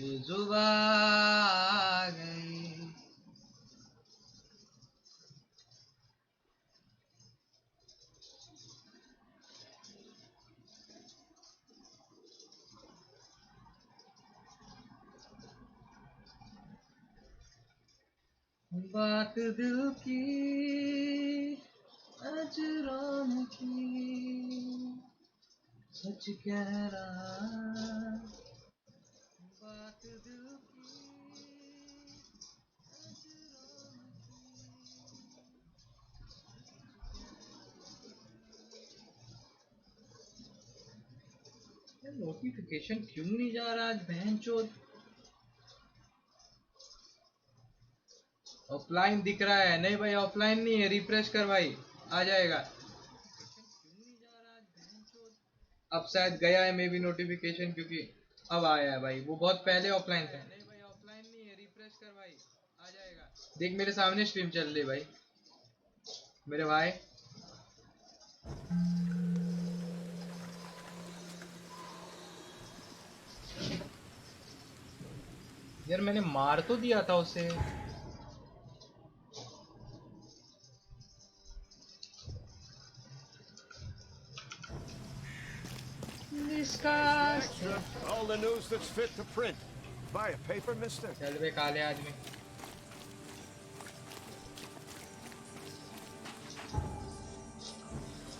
ये जुबां आ गई। बात दिल की अजरान की सच कह रहा, बात दिल की नोटिफिकेशन क्यों नहीं जा रहा आज बहनचोद। ऑफलाइन दिख रहा है, नहीं भाई ऑफलाइन नहीं है, रिफ्रेश कर भाई आ जाएगा। अब शायद गया है मे भी नोटिफिकेशन, क्योंकि अब आया है भाई, वो बहुत पहले ऑफलाइन था। नहीं भाई ऑफलाइन नहीं है, रिफ्रेश कर भाई आ जाएगा। देख मेरे सामने स्ट्रीम चल रही भाई मेरे भाई। यार मैंने मार तो दिया था उसे। All the news that's fit to print. Buy a paper, mister? चल बे काले आदमी।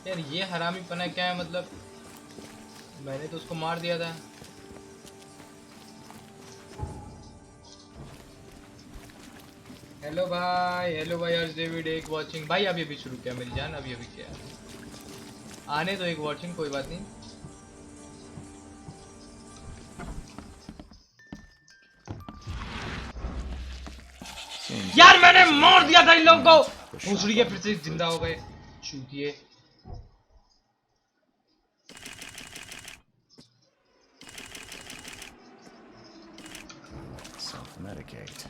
यार ये हरामी पना क्या है, मतलब मैंने तो उसको मार दिया था। हेलो भाई अर्ज डेविड एक वॉचिंग भाई। अभी अभी शुरू किया मेरी जान, अभी अभी किया। आने तो एक वॉचिंग, कोई बात नहीं। यार मैंने मार दिया था इन लोगों को। भूसड़ी के फिर से जिंदा हो गए चूतिए। Self-medicate.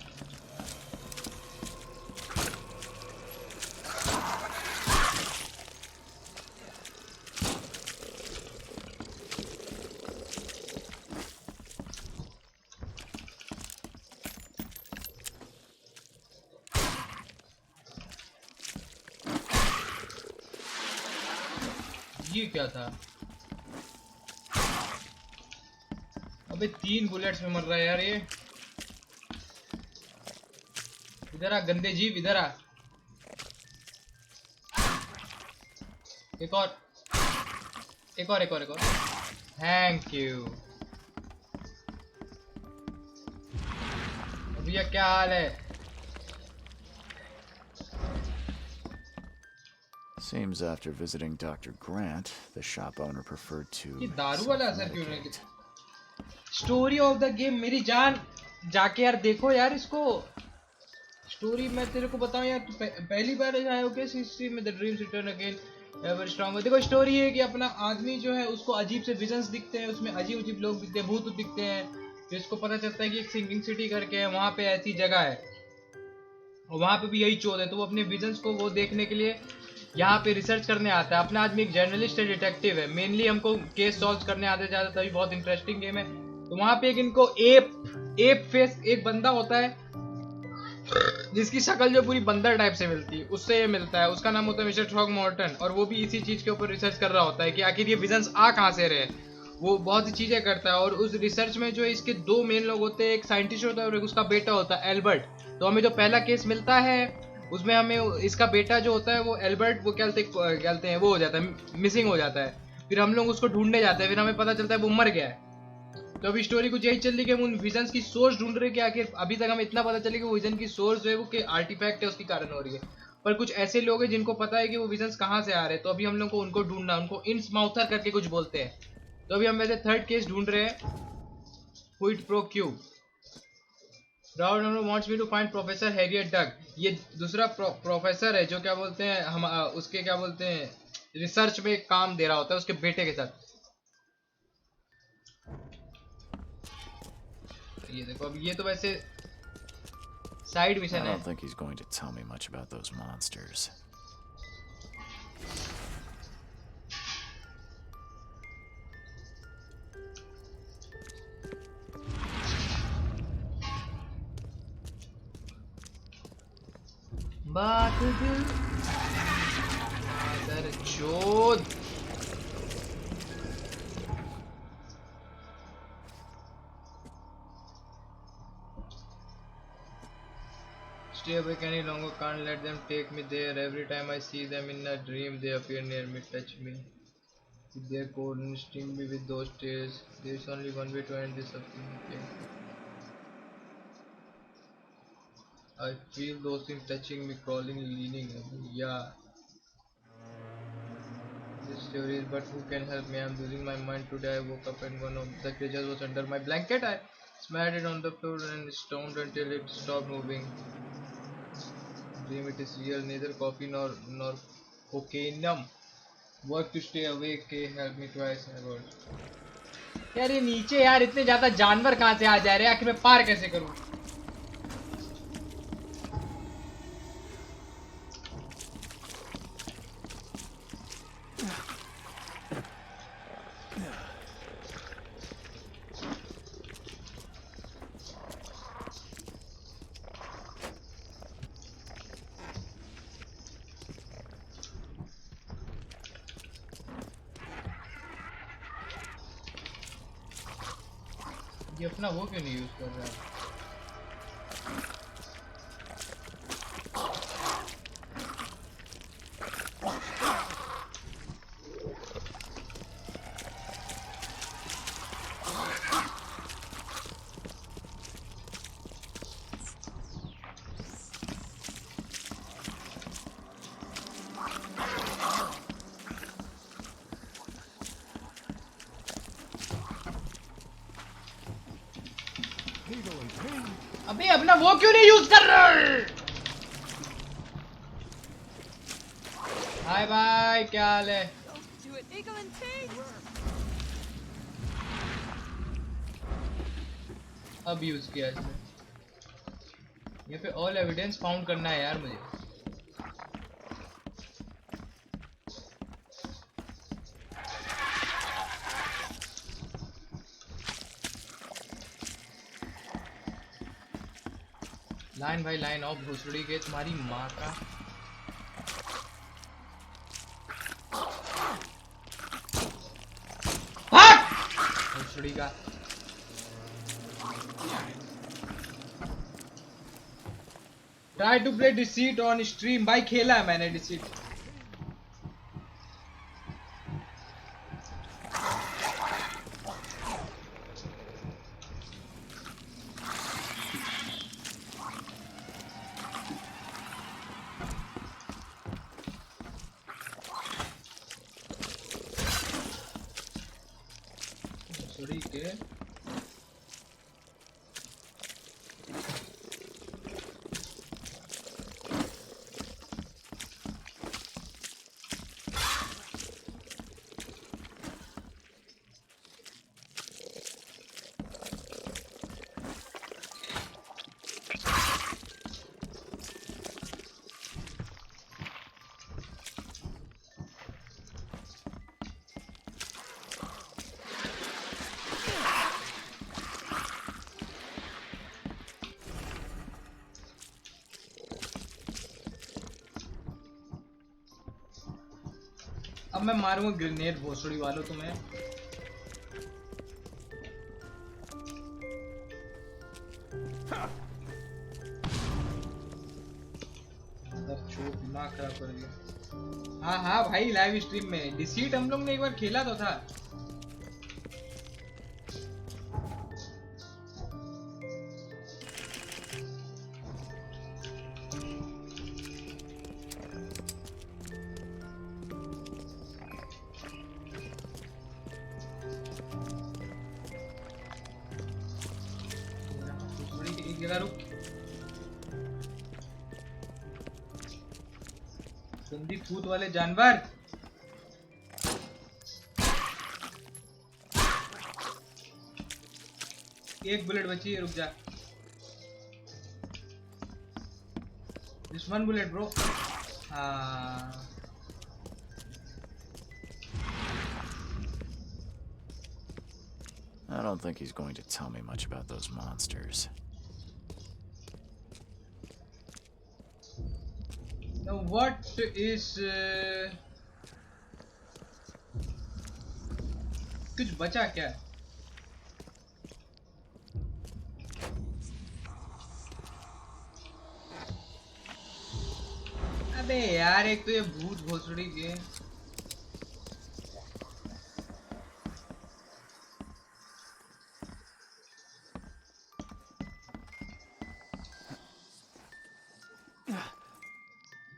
ये क्या था? अबे 3 बुलेट्स में मर रहा है यार ये। इधर आ गंदे जीव, इधर आ। एक और थैंक यू। भैया क्या हाल है? Seems after visiting Dr. Grant, the shop owner preferred to ये दारू वाला असर क्यों नहीं? self-medicate. Story of the game मेरी जान, जाके यार देखो यार इसको। स्टोरी मैं तेरे को बताऊं यार, तू पहली बार आया हो क्या हिस्ट्री में? The dreams return again ever stronger. देखो स्टोरी है कि अपना आदमी जो है उसको अजीब से विजन्स दिखते हैं, उसमें अजीब अजीब लोग दिखते हैं, भूत दिखते हैं। तो इसको पता चलता है कि एक सिंगिंग सिटी करके है, वहाँ पे ऐसी जगह है और वहाँ पे भी यही चोर है। तो वो अपने विजन्स को वो देखने के लिए यहाँ पे रिसर्च करने आता है। अपना आदमी एक जर्नलिस्ट है, डिटेक्टिव है। मेनली हमको केस सॉल्व करने आते जाता, तभी बहुत इंटरेस्टिंग गेम है। तो वहाँ पे एक इनको एप फेस एक बंदा होता है जिसकी शक्ल जो पूरी बंदर टाइप से मिलती है, उससे ये मिलता है। उसका नाम होता है मिस्टर थ्रॉग मॉर्टन, और वो भी इसी चीज के ऊपर रिसर्च कर रहा होता है कि आखिर ये विजन्स आ कहाँ से रहे। वो बहुत सी चीजें करता है और उस रिसर्च में जो इसके 2 मेन लोग होते हैं, एक साइंटिस्ट होता है और एक उसका बेटा होता है एल्बर्ट। तो हमें जो पहला केस मिलता है उसमें हमें इसका बेटा जो होता है वो एल्बर्ट, वो क्या कहते हैं, वो हो जाता है, मिसिंग हो जाता है। फिर हम लोग उसको ढूंढने जाते हैं, फिर हमें पता चलता है वो मर गया है। तो अभी स्टोरी कुछ यही चल रही है कि हम उन विजन्स की सोर्स ढूंढ रहे हैं कि आखिर अभी तक हमें इतना पता चले कि वो विजन की सोर्स जो है वो कि आर्टिफैक्ट है, उसके कारण हो रही है। पर कुछ ऐसे लोग हैं जिनको पता है कि वो विजन्स कहाँ से आ रहे हैं, तो अभी हम लोग को उनको ढूंढना, उनको इंस्माउथर करके कुछ बोलते हैं। तो अभी हम वैसे 3rd केस ढूंढ रहे हैं, quid pro quo. Round wants me to find professor Harriet Doug. ये दूसरा प्रोफेसर है जो क्या बोलते हैं हम उसके क्या बोलते हैं रिसर्च में काम दे रहा होता है उसके बेटे के साथ। ये देखो अब ये तो वैसे साइड मिशन है। I don't think he's going to tell me much about those monsters. बात दिल अगर चोद stay awake any longer, can't let them take me there. Every time I see them in a dream, they appear near me, touch me with their cold and sting me with those tears. There's only one way to end this suffering. Okay. I feel those things touching me, crawling, leaning. Yeah, this theory is, but who can help me? I'm losing my mind today. I woke up and one of the creatures was under my blanket. I smashed it on the floor and stoned until it stopped moving. Dream it is real, neither coffee nor cocaine work to stay awake. Help me twice. I got. यार ये नीचे यार इतने ज्यादा जानवर कहाँ से आ जा रहे हैं आखिर मैं पार कैसे करूं ये अपना वो क्यों नहीं यूज कर रहा है अबे अपना वो क्यों नहीं यूज कर रहे हाय बाय क्या हाल है अब यूज किया इसने ये पे ऑल एविडेंस फाउंड करना है यार मुझे लाइन भाई लाइन ऑफ भोसड़ी के तुम्हारी माँ का भोसड़ी का try to play deceit on stream भाई खेला है मैंने डिसीट अब मैं मारूंगा ग्रेनेड भोसड़ी वालों तुम्हें दिमाग खराब कर दिया हाँ हाँ भाई लाइव स्ट्रीम में डिसीट हम लोग ने एक बार खेला तो था गंदी फूट वाले जानवर एक बुलेट बची है रुक जा Just one bullet bro हाँ I don't think he's going to tell me much about those monsters. What is कुछ बचा क्या? अबे यार एक तो ये भूत भोसड़ी के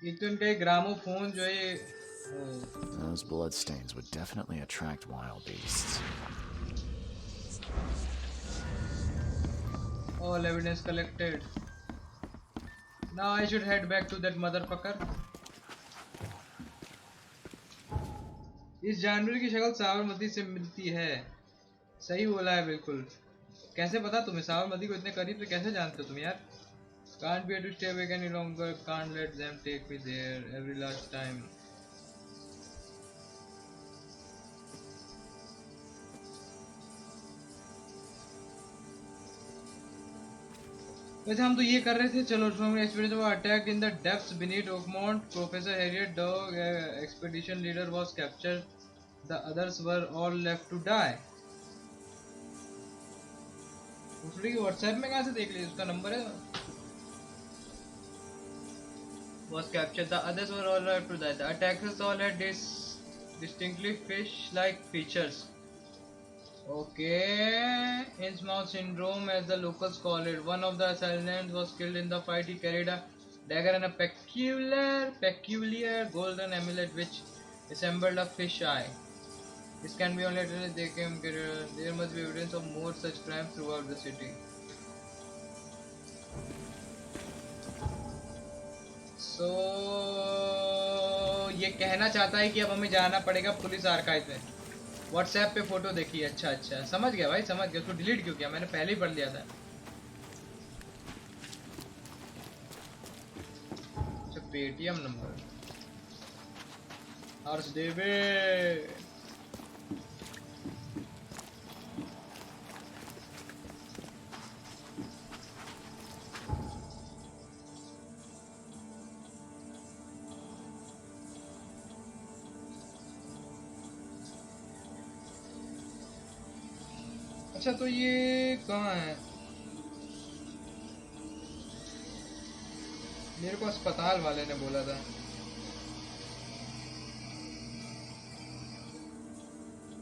एक तो इनका ग्रामोफोन जो है Those bloodstains would definitely attract wild beasts. All evidence collected. Now I should head back to that motherfucker. इस जानवर की शक्ल साबरमती से मिलती है। सही बोला है बिल्कुल। कैसे पता तुम्हें? साबरमती को इतने करीब से कैसे जानते हो तुम यार? Can't bear to stay awake any longer. Can't let them take me there every last time. वैसे हम तो ये कर रहे थे। चलो expedition was attacked in the depths beneath Oakmont. Professor Harriet Dog, expedition leader, was captured. The others were all left to die. दूसरे की व्हाट्सएप में कहाँ से देख ली? उसका नंबर है। Was captured. The others were all left to die. The attackers all had distinctly fish-like features. Okay, Innsmouth syndrome, as the locals call it. One of the assailants was killed in the fight. He carried a dagger and a peculiar golden amulet which resembled a fish eye. This can be only done if they came. There must be evidence of more such crimes throughout the city. So ये कहना चाहता है कि अब हमें जाना पड़ेगा police archive में। व्हाट्सएप पे फोटो देखी। अच्छा अच्छा समझ गया भाई, समझ गया। उसको डिलीट क्यों किया? मैंने पहले ही पढ़ लिया था। अच्छा पेटीएम नंबर हर्ष देवे। अच्छा तो ये कहाँ है? मेरे को अस्पताल वाले ने बोला था।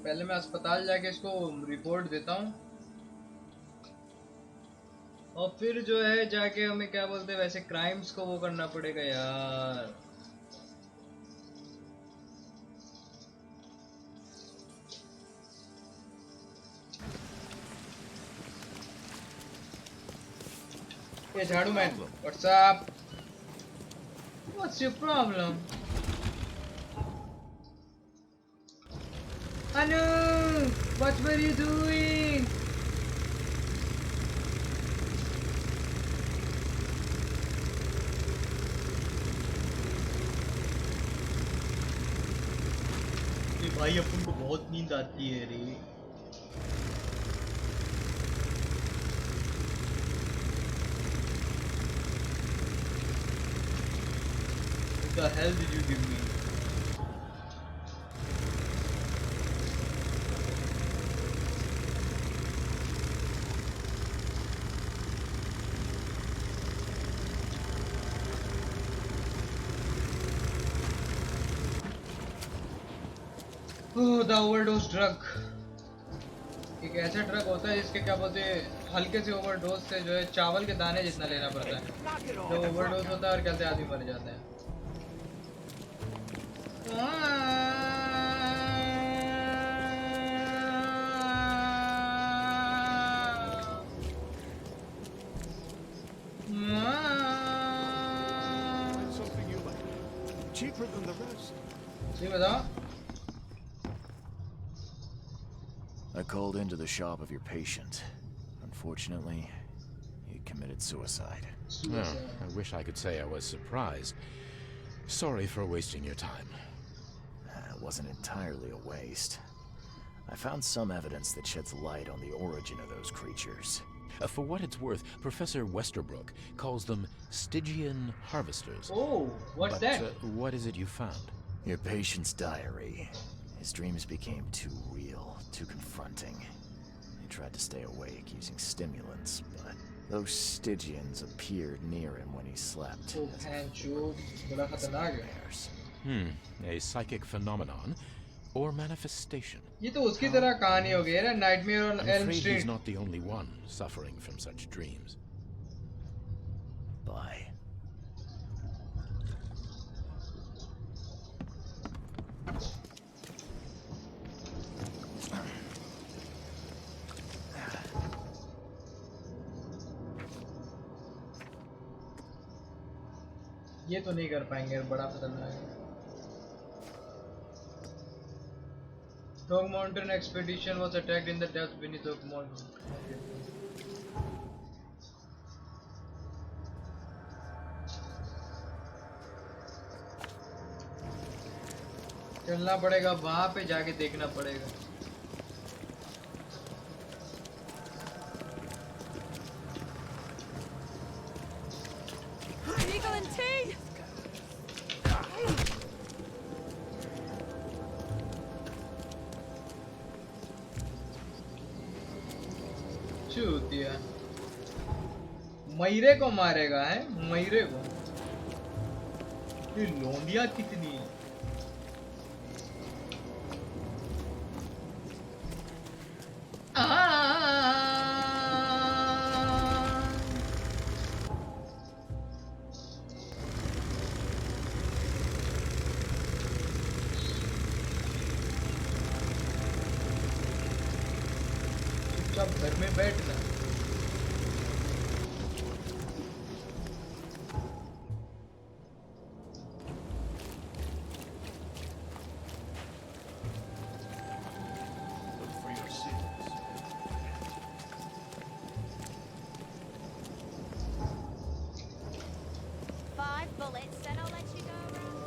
पहले मैं अस्पताल जाके इसको रिपोर्ट देता हूँ और फिर जो है जाके हमें क्या बोलते हैं वैसे क्राइम्स को वो करना पड़ेगा यार। Hey, Jhadu man, what's up? What's your problem? Anu, what were you doing? ये भाई अपन को बहुत नींद आती है रे। What the hell did you give me? Oh, the overdose drug. एक ऐसा ड्रग होता है जिसके क्या बोलते हैं हल्के से ओवरडोज से जो है चावल के दाने जितना लेना पड़ता है। जो ओवरडोज होता है और कहते आदमी मर जाता है। जी बताओ। I called into the shop of your patient. Unfortunately, he committed suicide. Oh, I wish I could say I was surprised. Sorry for wasting your time. It wasn't entirely a waste. I found some evidence that sheds light on the origin of those creatures. For what it's worth, Professor Westerbrook calls them Stygian harvesters. Oh, what's But that? what is it you found? Your patient's diary. His dreams became too real, too confronting. He tried to stay awake using stimulants, but those Stygians appeared near him when he slept. Oh, as hancho, bada khatarnak hai. nightmares. A psychic phenomenon or manifestation. ये तो उसकी तरह कहानी हो गई है ना, nightmare on I'm Elm afraid he's street. not the only one suffering from such dreams. Bye. ये तो नहीं कर पाएंगे यार, बड़ा खतरनाक है. Dog Mountain expedition was attacked in the depths beneath Dog Mountain. चलना पड़ेगा, वहां पे जाके देखना पड़ेगा. Eagle and tea! चूतिया, मयरे को मारेगा है, मयरे को. ये लोंडिया कितनी है. चुपचाप घर में बैठना. Look for your sins. Five bullets, then I'll let you go around.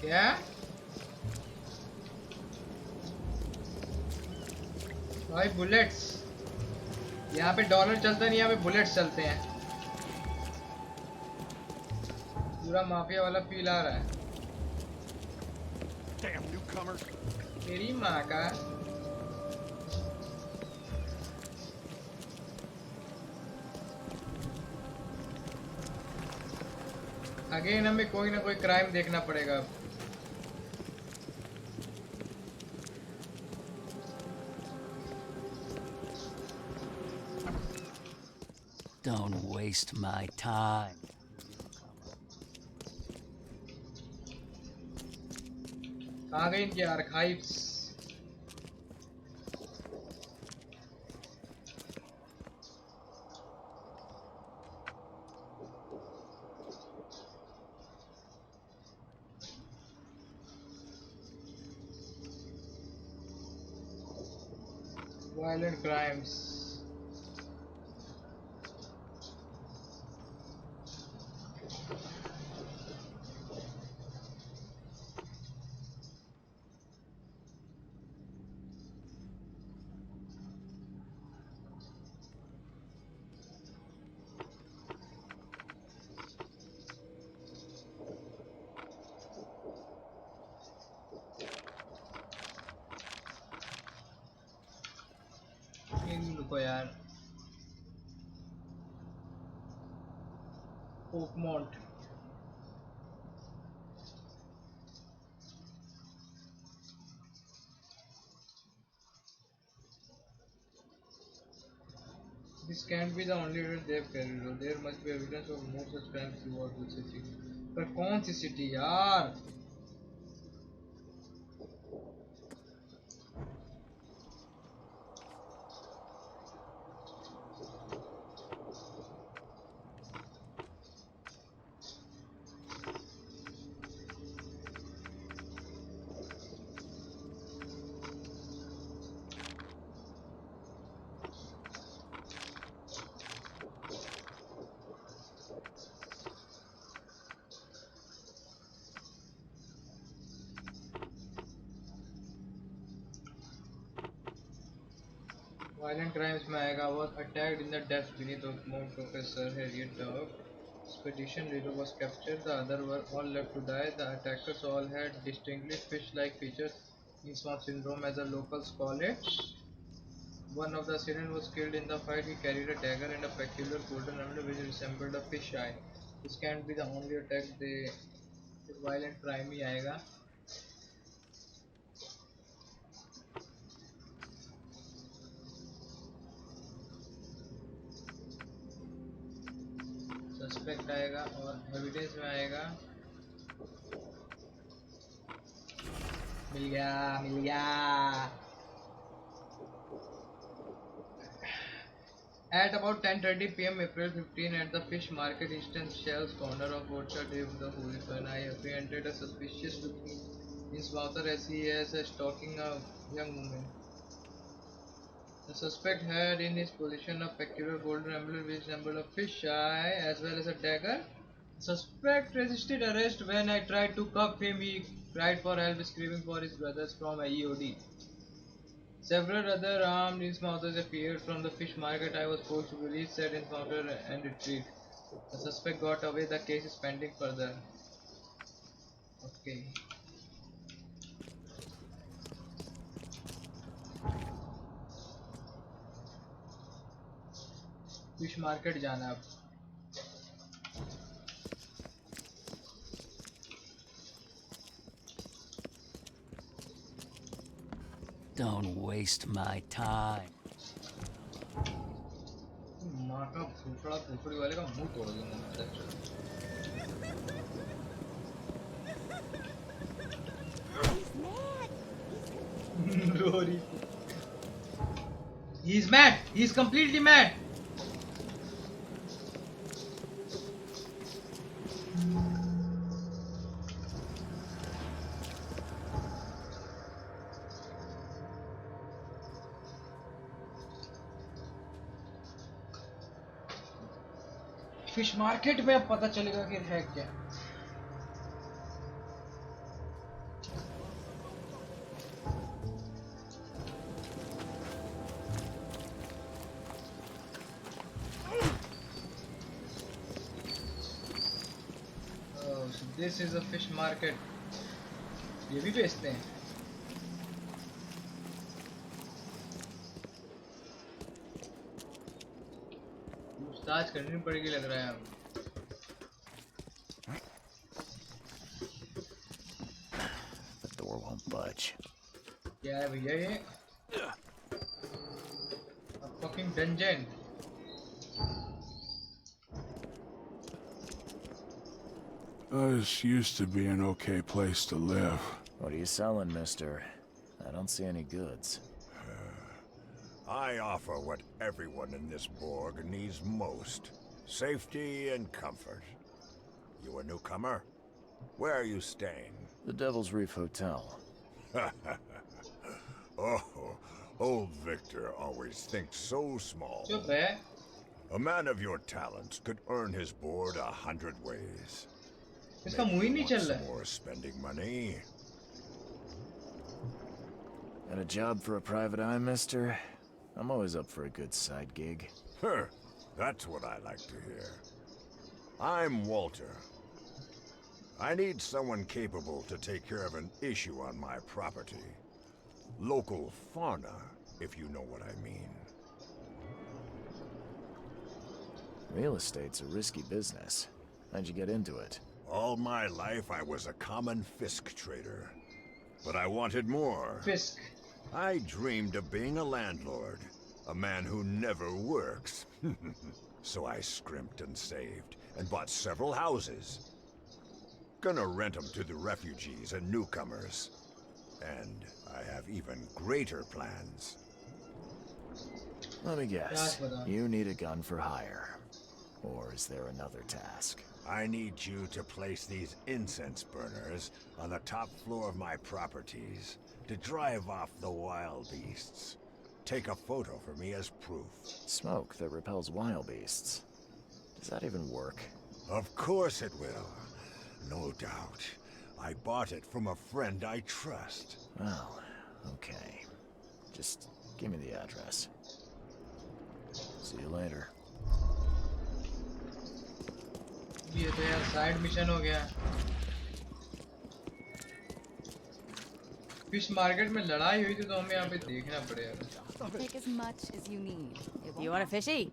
क्या? भाई बुलेट्स, यहाँ पे डॉलर चलता नहीं, यहाँ पे बुलेट्स चलते हैं. पूरा माफिया वाला फील आ रहा है. Damn newcomer. तेरी माँ का. अगेन हमें कोई ना कोई क्राइम देखना पड़ेगा अब. Don't waste my time. कहाँ गए इनके आर्काइव्स? Violent crimes. रुको यार. Oakmont. This can't be the only evidence they've carried out. There must be evidence of more such crimes throughout the city. पर कौन सी सिटी यार? Violent crimes में आएगा was attacked in the depths beneath Oakmont. Professor Harriet Dog. Expedition leader was captured. The others were all left to die. The attackers all had distinctly fish-like features. Innsmouth syndrome, as the locals call it. One of the assailants was killed in the fight. He carried a dagger and a peculiar golden emblem which resembled a fish eye. This can't be the only attack. They violent crime ही आएगा. Suspect आएगा और evidence में आएगा. मिल गया. At about 10:30 p.m. April 15, at the fish market Eastern Shell's corner of Orchard Ave, the Hooligan, I apprehended a suspicious-looking Innsmouther as he is stalking a young woman. The suspect had in his possession a peculiar golden emblem which resembled a fish eye as well as a dagger. The suspect resisted arrest. When I tried to cuff him, he cried for help, screaming for his brothers from a EOD. Several other armed Innsmouthers appeared from the fish market. I was forced to release said Innsmouther and retreat. The suspect got away. The case is pending further. Okay. Fish market जाना अब. Don't waste my time. माँ का भूखड़ा भूखड़ी वाले का मुंह तोड़ दूंगा मैं. Rory. He's mad. He's completely mad. Fish market में अब पता चलेगा कि है क्या. Oh, so this is a fish market. ये भी बेचते हैं. पूछताछ करनी पड़ेगी लग रहा है अब. The door won't budge. क्या है भैया ये? A fucking dungeon. This used to be an okay place to live. What are you selling, mister? I don't see any goods. I offer what everyone in this Borg needs most. Safety and comfort. You a newcomer? Where are you staying? The Devil's Reef Hotel. Oh, old Victor always thinks so small. चुप है. A man of your talents could earn his board 100 ways. इसका मुंह ही नहीं चल Want रहा some है. more spending money? Got a job for a private eye, mister? I'm always up for a good side gig. Huh, that's what I like to hear. I'm Walter. I need someone capable to take care of an issue on my property. Local fauna, if you know what I mean. Real estate's a risky business. How'd you get into it? All my life I was a common fisk trader. But I wanted more. Fisk. I dreamed of being a landlord. A man who never works. So I scrimped and saved, and bought several houses. Gonna rent them to the refugees and newcomers. And I have even greater plans. Let me guess. That's You need a gun for hire. Or is there another task? I need you to place these incense burners on the top floor of my properties to drive off the wild beasts. Take a photo for me as proof. Smoke that repels wild beasts. Does that even work? Of course it will. No doubt. I bought it from a friend I trust. Well, okay. Just give me the address. See you later. ये तो यार side mission हो गया। Fish market में लड़ाई हुई थी तो हमें यहाँ पे देखना पड़ेगा। Take as much as you need. You want a fishy?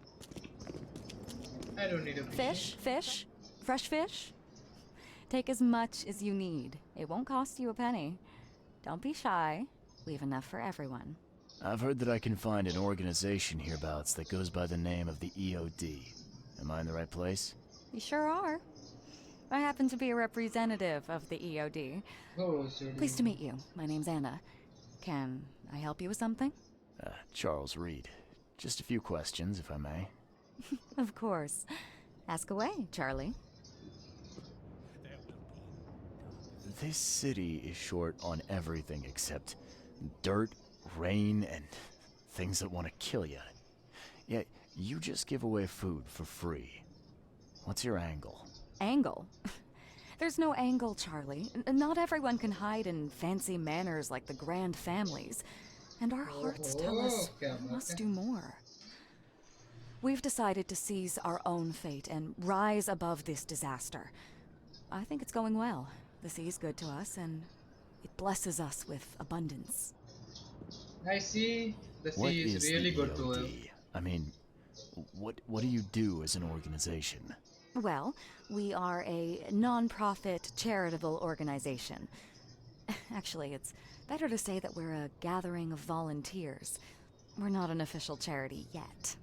I don't need a Fish? Fish? Fresh fish? Take as much as you need. It won't cost you a penny. Don't be shy. We have enough for everyone. I've heard that I can find an organization hereabouts that goes by the name of the EOD. Am I in the right place? You sure are. I happen to be a representative of the EOD. Oh, sorry. Pleased to meet you. My name's Anna. Can I help you with something? Charles Reed. Just a few questions, if I may. Of course. Ask away, Charlie. This city is short on everything except dirt, rain, and things that want to kill you. Yet, you just give away food for free. What's your angle? Angle? There's no angle, Charlie. Not everyone can hide in fancy manners like the grand families. And our hearts tell us we must do more. We've decided to seize our own fate and rise above this disaster. I think it's going well. The sea's good to us, and it blesses us with abundance. I see. The What sea is is really the good to us. EOD? I mean, what do you do as an organization? Well, we are a non-profit charitable organization. Actually, it's better to say that we're a gathering of volunteers. We're not an official charity yet.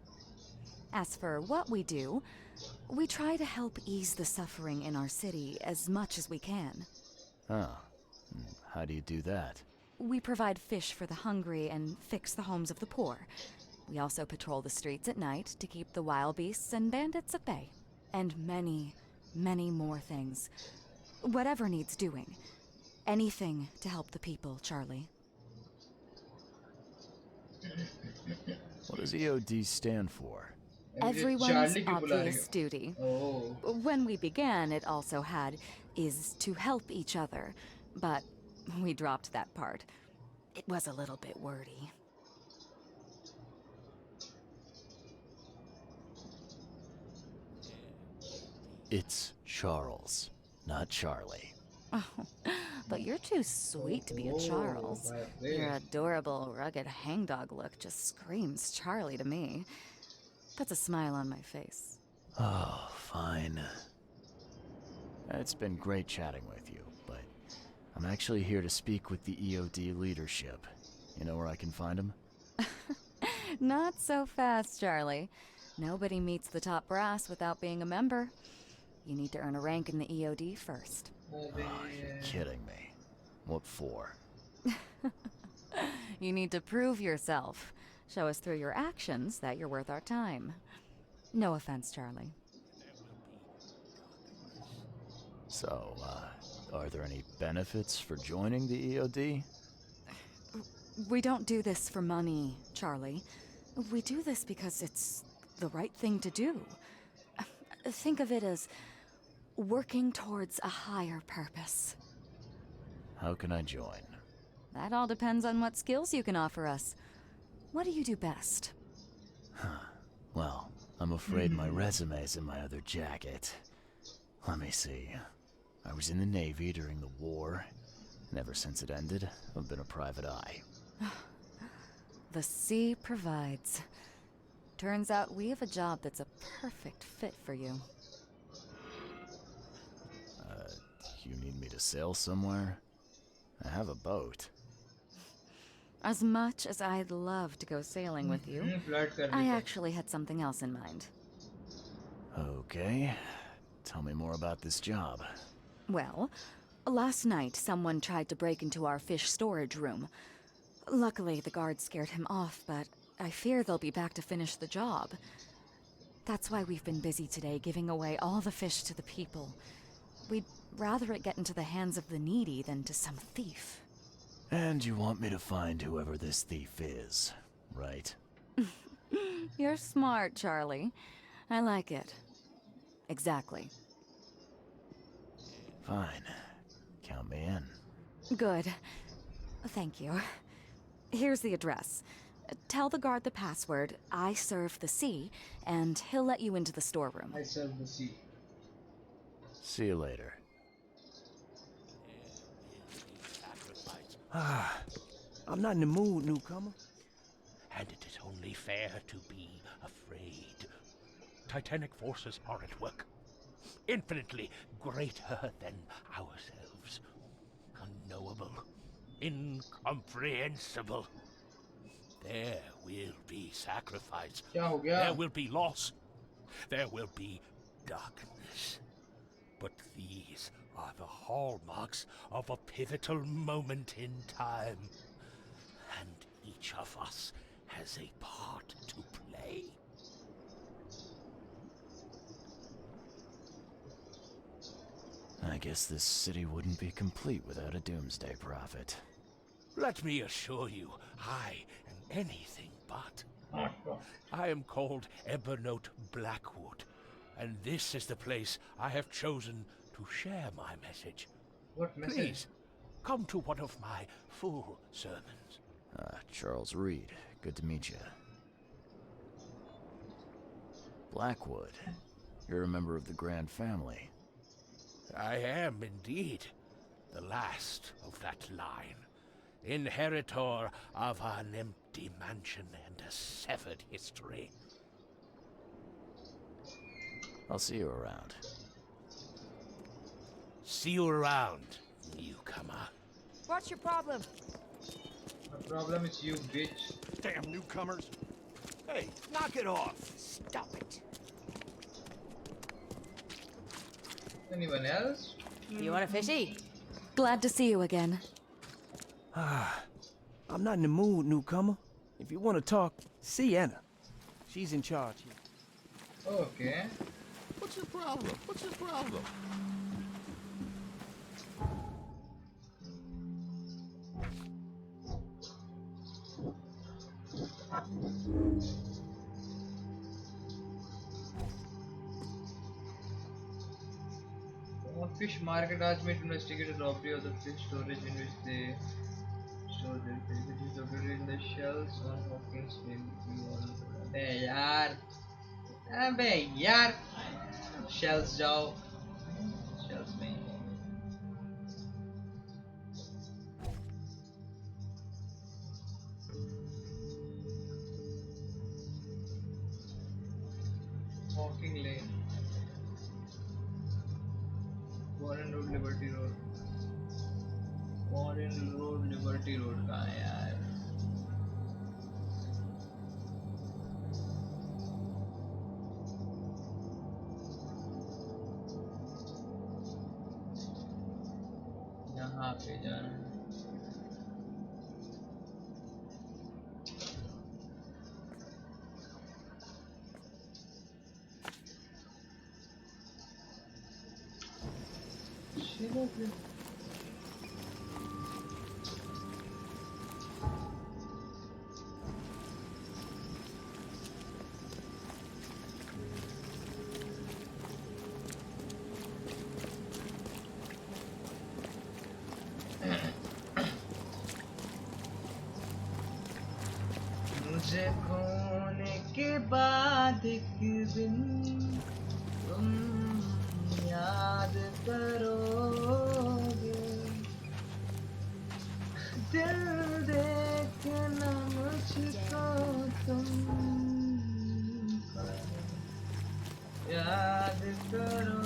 As for what we do, we try to help ease the suffering in our city as much as we can. Oh, how do you do that? We provide fish for the hungry and fix the homes of the poor. We also patrol the streets at night to keep the wild beasts and bandits at bay. And many, many more things. Whatever needs doing. Anything to help the people, Charlie. What does EOD stand for? Everyone's Charlie क्यों बुला रही obvious हो? duty. Oh. When we began, it also had is to help each other. But we dropped that part. It was a little bit wordy. It's Charles, not Charlie. Oh, but you're too sweet to be a Charles. Your adorable, rugged hangdog look just screams Charlie to me. Puts a smile on my face. Oh, fine. It's been great chatting with you, but I'm actually here to speak with the EOD leadership. You know where I can find them? Not so fast, Charlie. Nobody meets the top brass without being a member. You need to earn a rank in the EOD first. Oh, you're kidding me. What for? You need to prove yourself. Show us through your actions that you're worth our time. No offense, Charlie. So, are there any benefits for joining the EOD? We don't do this for money, Charlie. We do this because it's the right thing to do. Think of it as working towards a higher purpose. How can I join? That all depends on what skills you can offer us. What do you do best? Well, I'm afraid my resume's in my other jacket. Let me see. I was in the Navy during the war, and ever since it ended, I've been a private eye. The sea provides. Turns out we have a job that's a perfect fit for you. You need me to sail somewhere? I have a boat. As much as I'd love to go sailing with you, I actually had something else in mind. Okay. Tell me more about this job. Well, last night someone tried to break into our fish storage room. Luckily, the guards scared him off, but I fear they'll be back to finish the job. That's why we've been busy today giving away all the fish to the people. We'd rather it get into the hands of the needy than to some thief. And you want me to find whoever this thief is, right? You're smart, Charlie. I like it. Exactly. Fine. Count me in. Good. Thank you. Here's the address. Tell the guard the password. I serve the sea, and he'll let you into the storeroom. I serve the sea. See you later. Ah, I'm not in the mood, newcomer. And it is only fair to be afraid. Titanic forces are at work. Infinitely greater than ourselves. Unknowable. Incomprehensible. There will be sacrifice. क्या हो गया? There will be loss. There will be darkness. But these are the hallmarks of a pivotal moment in time. And each of us has a part to play. I guess this city wouldn't be complete without a doomsday prophet. Let me assure you, I am anything but. I am called Ebernote Blackwood, and this is the place I have chosen to share my message. What message? Please, come to one of my full sermons. Charles Reed. Good to meet you. Blackwood. You're a member of the Grand Family. I am indeed the last of that line. Inheritor of an empty mansion and a severed history. I'll see you around. See you around, newcomer. What's your problem? The problem is you, bitch. Damn newcomers. Hey, knock it off. Stop it. Anyone else? You want a fishy? Glad to see you again. Ah, I'm not in the mood, newcomer. If you want to talk, see Anna. She's in charge here. Okay. What's your problem? What's your problem? Fish market asked me to investigate a robbery of the fish storage in which they store their fish, which is located in the shells on Hawkins Mill. अबे यार shells जाओ shells में Walking lane Warren Road Liberty Road Warren Road Liberty Road कहाँ है यार यहाँ पे जाना है मुझे खोने के बाद एक दिन तुम याद करोगे दिल देखना मुझको तुम याद करोगे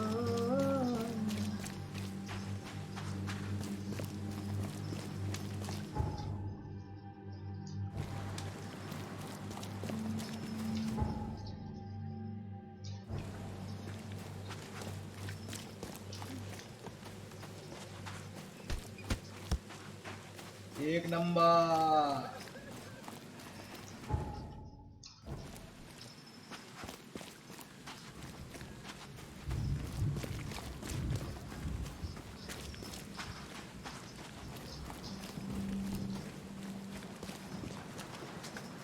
एक नंबर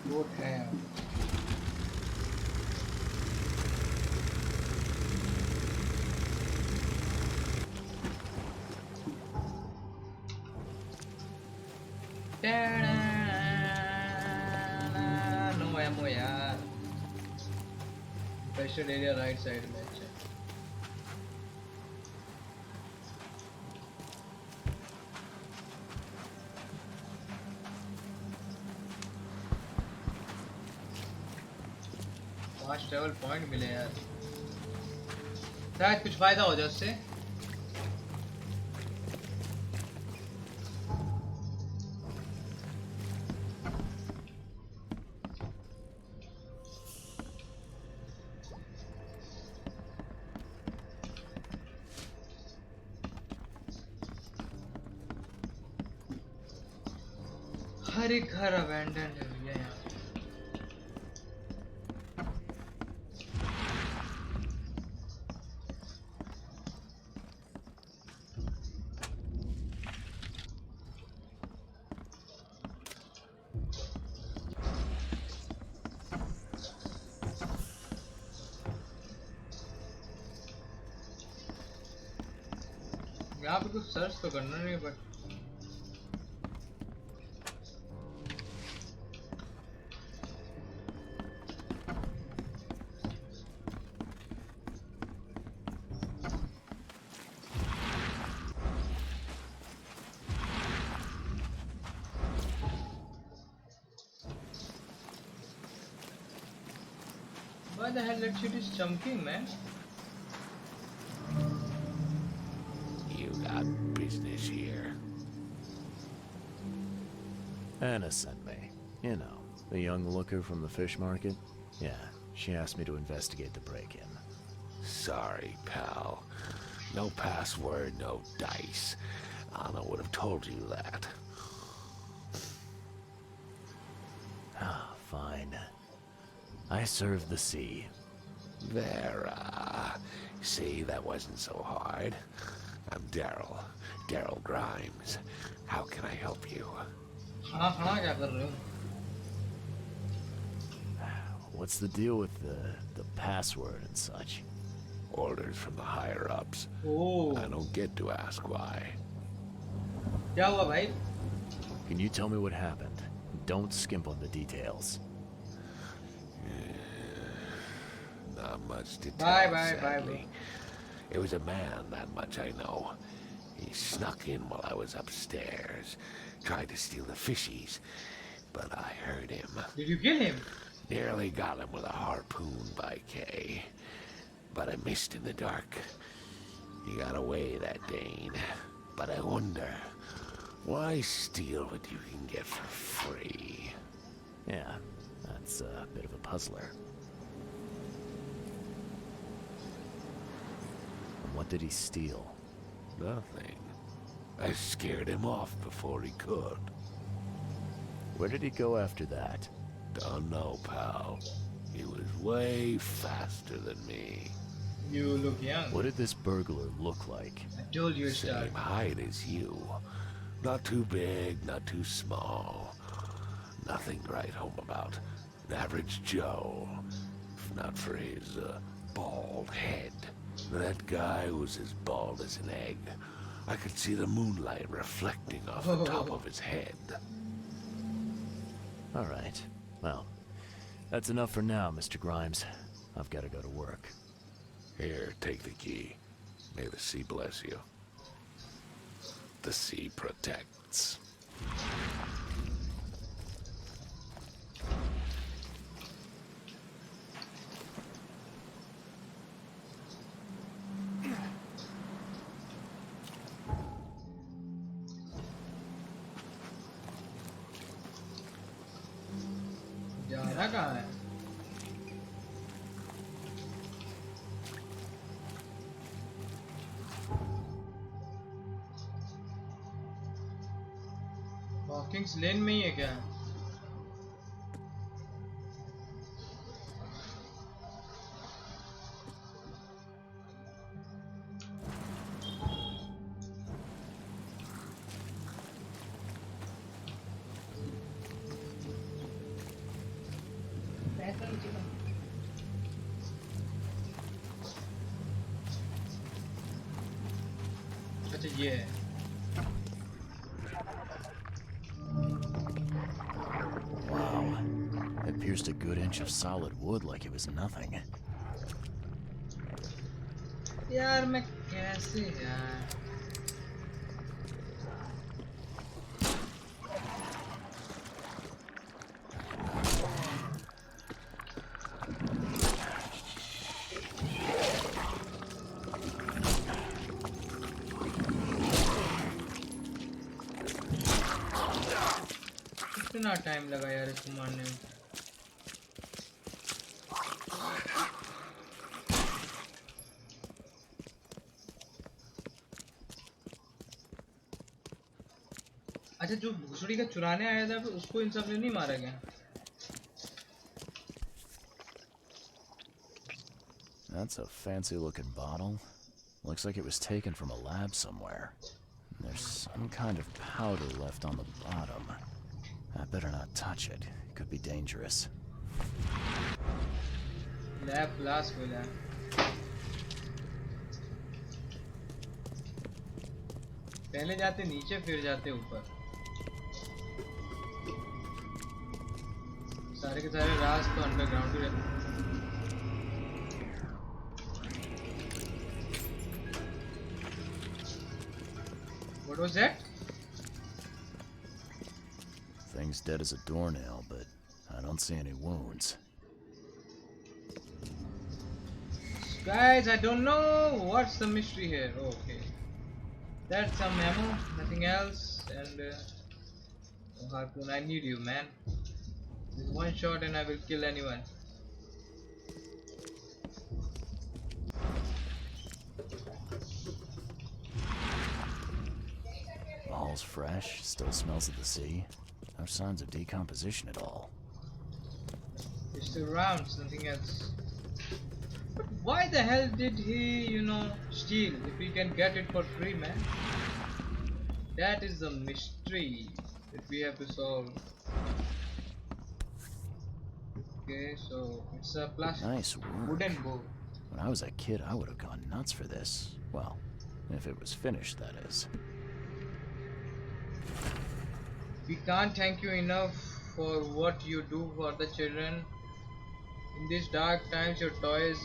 बोट है एमओ यार। इंफेस्टेड एरिया राइट साइड में। अच्छा फास्ट ट्रैवल पॉइंट मिले यार, शायद कुछ फायदा हो जाए उससे। हर एक घर अबैंडन है भैया यहाँ। यहाँ पे कुछ सर्च तो करना नहीं but Why the hell that shit is chunking, man? You got business here. Anna sent me. You know, the young looker from the fish market. Yeah, she asked me to investigate the break-in. Sorry, pal. No password, no dice. Anna would have told you that. Ah, fine. I serve the sea. Vera. See, that wasn't so hard. I'm Daryl. Daryl Grimes. How can I help you? क्या कर रहे हो? What's the deal with the password and such? Orders from the higher-ups. Oh. I don't get to ask why. क्या हुआ भाई? Can you tell me what happened? Don't skimp on the details. Not much to tell, Bye, sadly. It was a man, that much I know. He snuck in while I was upstairs, tried to steal the fishies, but I heard him. Did you kill him? Nearly got him with a harpoon by Kay, but I missed in the dark. He got away, that Dane. But I wonder, why steal what you can get for free? Yeah, that's a bit of a puzzler. What did he steal? Nothing. I scared him off before he could. Where did he go after that? Don't know, pal. He was way faster than me. You look young. What did this burglar look like? I told you it's dark. Same height as you. Not too big, not too small. Nothing to write home about. An average Joe. If not for his, bald head. That guy was as bald as an egg. I could see the moonlight reflecting off the top of his head. All right. Well, that's enough for now, Mr. Grimes. I've got to go to work. Here, take the key. May the sea bless you. The sea protects. जाना कहाँ है? Walk-ins लेन में ही है क्या? अच्छा ये है। Wow. pierced a good inch of solid wood like it was nothing. यार मैं कैसे यार कितना टाइम लगा यार इसको मारने में अच्छा जो भूसड़ी का चुराने आया था उसको इन सब ने नहीं मारा गया That's a fancy looking bottle. Looks like it was taken from a lab somewhere. There's some kind of powder left on the bottom. I better not touch it. It could be dangerous. Lab class बोला पहले जाते नीचे फिर जाते ऊपर सारे के सारे राज तो अंडरग्राउंड ही रहते What was that? Thing's dead as a doornail, but I don't see any wounds. Guys, I don't know what's the mystery here. Oh, okay. That's some ammo, nothing else. And oh, Harpoon, I need you, man. With one shot and I will kill anyone. Ball's fresh, still smells of the sea. No signs of decomposition at all. It's still rounds, nothing else. But why the hell did he, steal if he can get it for free, man? That is the mystery that we have to solve. Okay, so it's a plastic Nice work. wooden bow. When I was a kid, I would have gone nuts for this. Well, if it was finished, that is. We can't thank you enough for what you do for the children. In these dark times, your toys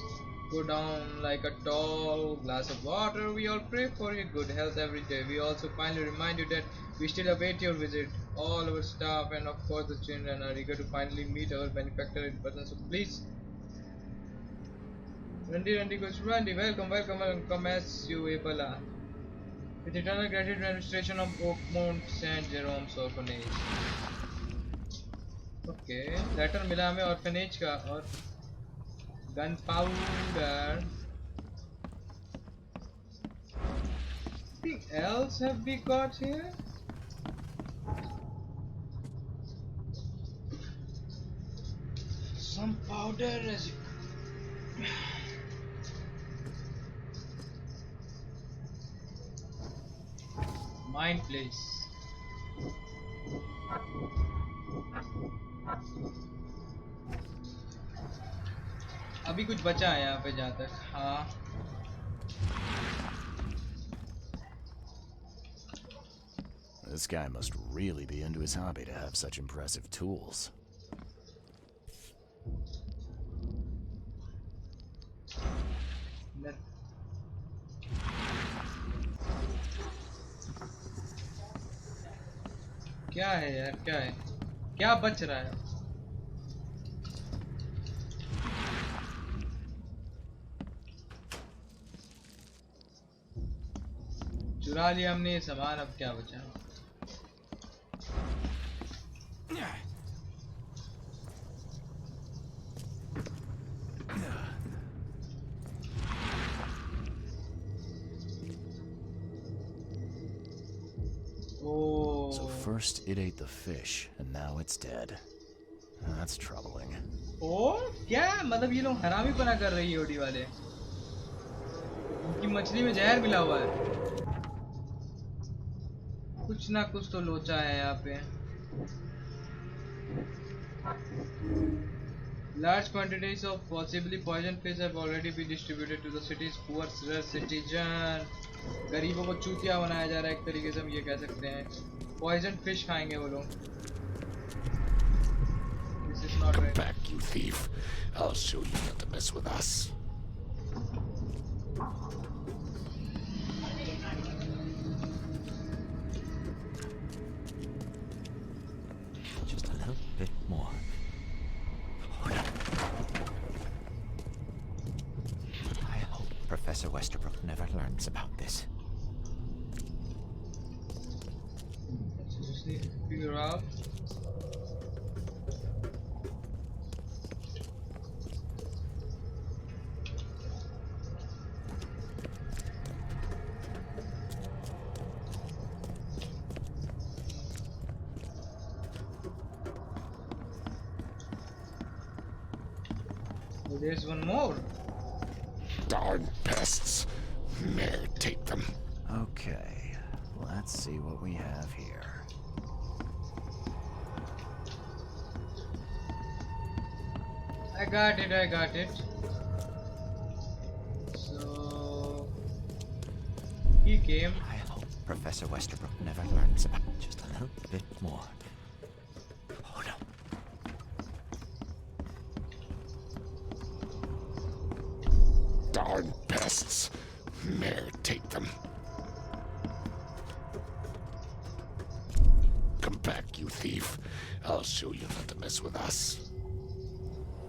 go down like a tall glass of water. We all pray for your good health every day. We also finally remind you that we still await your visit. All our staff and of course the children are eager to finally meet our benefactor in person. So please, Randy goes, Randy, welcome as you able are. With eternal gratitude and administration of Oakmont St. Jerome's Orphanage. Okay, letter मिला हमें orphanage का और gunpowder. Anything else have we got here? Some powder as mine place. अभी कुछ बचा है यहाँ पे जहाँ तक हाँ This guy must really be into his hobby to have such impressive tools. क्या है यार क्या है क्या बच रहा है चुरा लिया हमने ये सामान अब क्या बचा So first it ate the fish, and now it's dead. That's troubling. क्या मतलब ये लोग हरामीपना कर रही है ओडी वाले उनकी मछली में जहर मिला हुआ है कुछ ना कुछ तो लोचा है यहाँ पे Large quantities of possibly poisoned fish have already been distributed to the city's poor citizen. गरीबों को चूतिया बनाया जा रहा है एक तरीके से हम ये कह सकते हैं Poisoned fish खाएंगे वो लोग This is not Come ready. back, you thief. I'll show you not to mess with us. Just a little bit more. I hope Professor Westerbrook never learns about this. Just need to figure out. Oh, there's one more. Darn pests. Mere take them. Okay, let's see what we have here. I got it. So he came. I hope Professor Westerbrook never learns about just a little bit more. Oh no. Darn pests. Mere take them. Come back, you thief. I'll show you not to mess with us.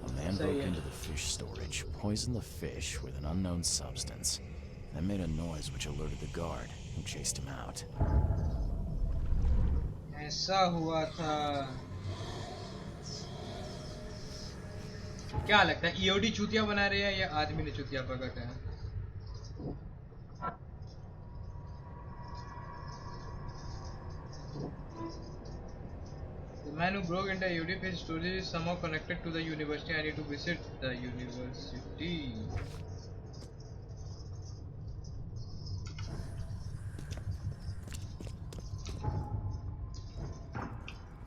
A man broke into the fish storage, poisoned the fish with an unknown substance, then made a noise which alerted the guard, who chased him out. ऐसा हुआ था. क्या लगता है EOD चूतिया बना रहे हैं या आदमी ने चूतिया पकड़ा है? The man who broke into EOD fish storage is somehow connected to the university. I need to visit the university.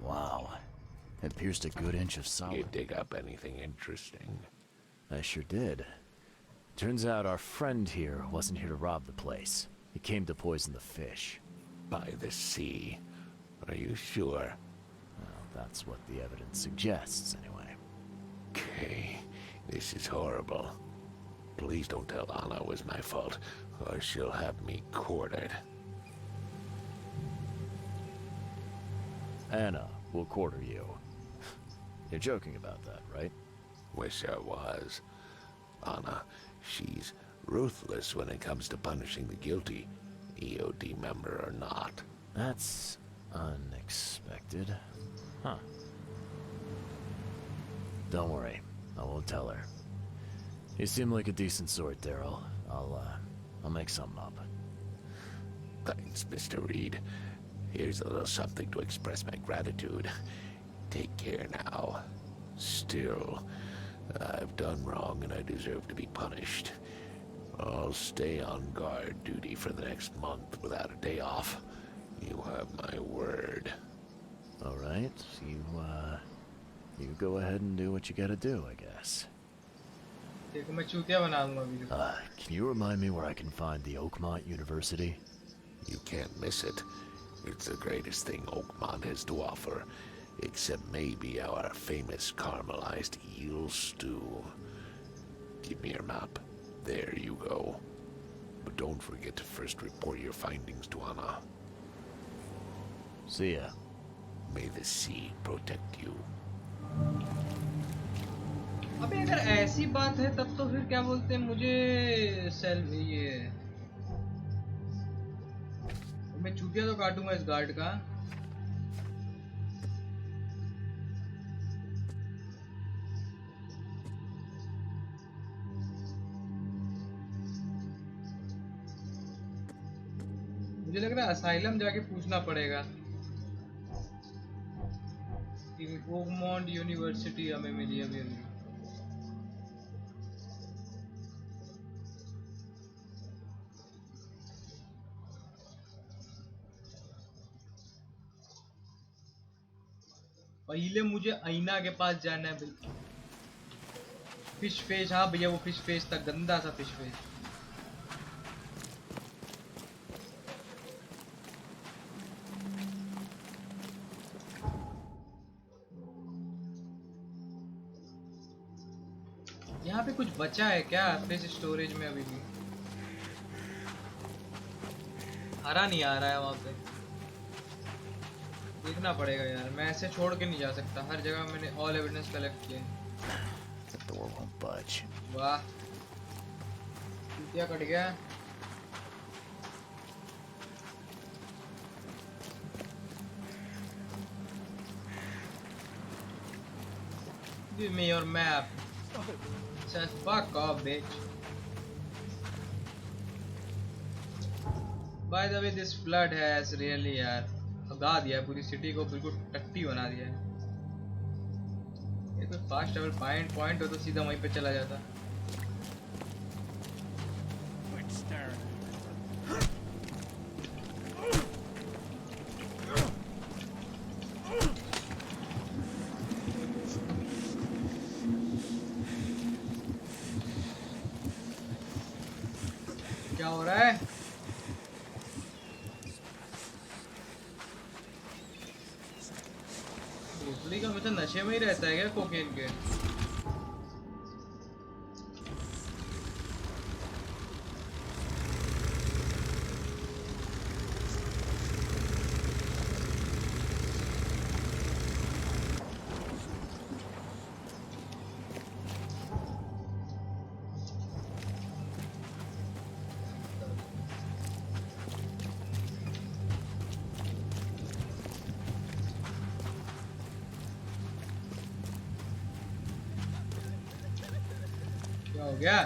Wow. It pierced a good inch of You solid. dig up anything interesting? I sure did. Turns out our friend here wasn't here to rob the place. He came to poison the fish. By the sea. Are you sure? Well, that's what the evidence suggests, anyway. Okay. This is horrible. Please don't tell Anna it was my fault, or she'll have me quartered. Anna will quarter you. You're joking about that, right? Wish I was. Anna, she's ruthless when it comes to punishing the guilty, EOD member or not. That's unexpected. Huh. Don't worry. I won't tell her. You seem like a decent sort, Daryl. I'll make something up. Thanks, Mr. Reed. Here's a little something to express my gratitude. Take care now. Still, I've done wrong and I deserve to be punished. I'll stay on guard duty for the next month without a day off. You have my word. All right. You go ahead and do what you gotta do, I guess. देखो मैं चूतिया बना दूंगा video. Can you remind me where I can find the Oakmont University? You can't miss it. It's the greatest thing Oakmont has to offer, except maybe our famous caramelized eel stew. Give me your map. There you go. But don't forget to first report your findings to Anna. See ya. May the sea protect you. अबे अगर ऐसी बात है तब तो फिर क्या बोलते हैं मुझे सेल ये मैं चूतिया तो काटूंगा इस गार्ड का. मुझे लग रहा है असाइलम जाके पूछना पड़ेगा कि ओकमोंट यूनिवर्सिटी हमें मिली अभी अभी. पहले मुझे आईना के पास जाना है. Fish face. हाँ भैया वो फिश फेस था, गंदा सा फिश फेस. यहाँ पे कुछ बचा है क्या फिश स्टोरेज में? अभी भी हरा नहीं आ रहा है वहाँ पे, देखना पड़ेगा यार। मैं ऐसे छोड़ के नहीं जा सकता, हर जगह मैंने ऑल एविडेंस कलेक्ट किए। The door won't budge. वाह, चूतिया कट गया। Give me your map. Says fuck off, bitch. By the way, this flood has really यार भगा दिया है पूरी सिटी को, बिल्कुल टट्टी बना दिया है। ये तो फास्ट ट्रैवल पॉइंट हो तो सीधा वहीं पे चला जाता। क्या हो रहा है? भोसड़ी का मतलब नशे में ही रहता है क्या कोकेन के? क्या हो गया?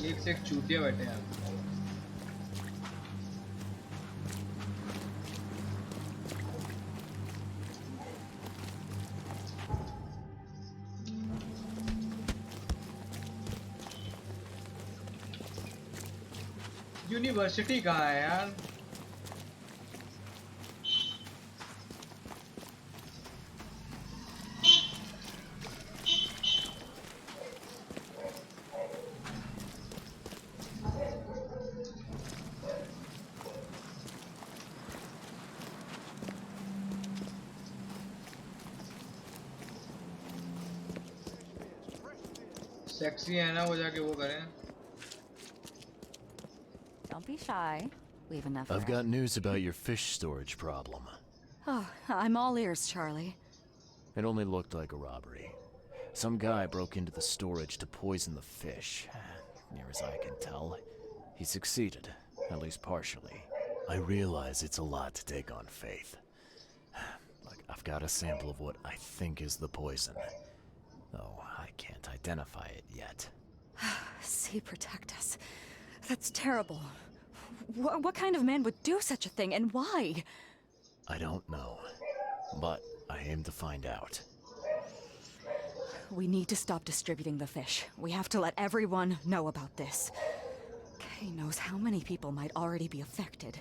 एक से एक चूतिया बैठे हैं। यूनिवर्सिटी कहाँ है यार? सेक्सी है ना वो, जाके वो करें। Don't be shy. We have enough. I've got news about your fish storage problem. Oh, I'm all ears, Charlie. It only looked like a robbery. Some guy broke into the storage to poison the fish. Near as I can tell, he succeeded, at least partially. I realize it's a lot to take on faith. Look, I've got a sample of what I think is the poison. Though I can't identify it yet. See, protect us. That's terrible. What kind of man would do such a thing, and why? I don't know, but I aim to find out. We need to stop distributing the fish. We have to let everyone know about this. Kay knows how many people might already be affected.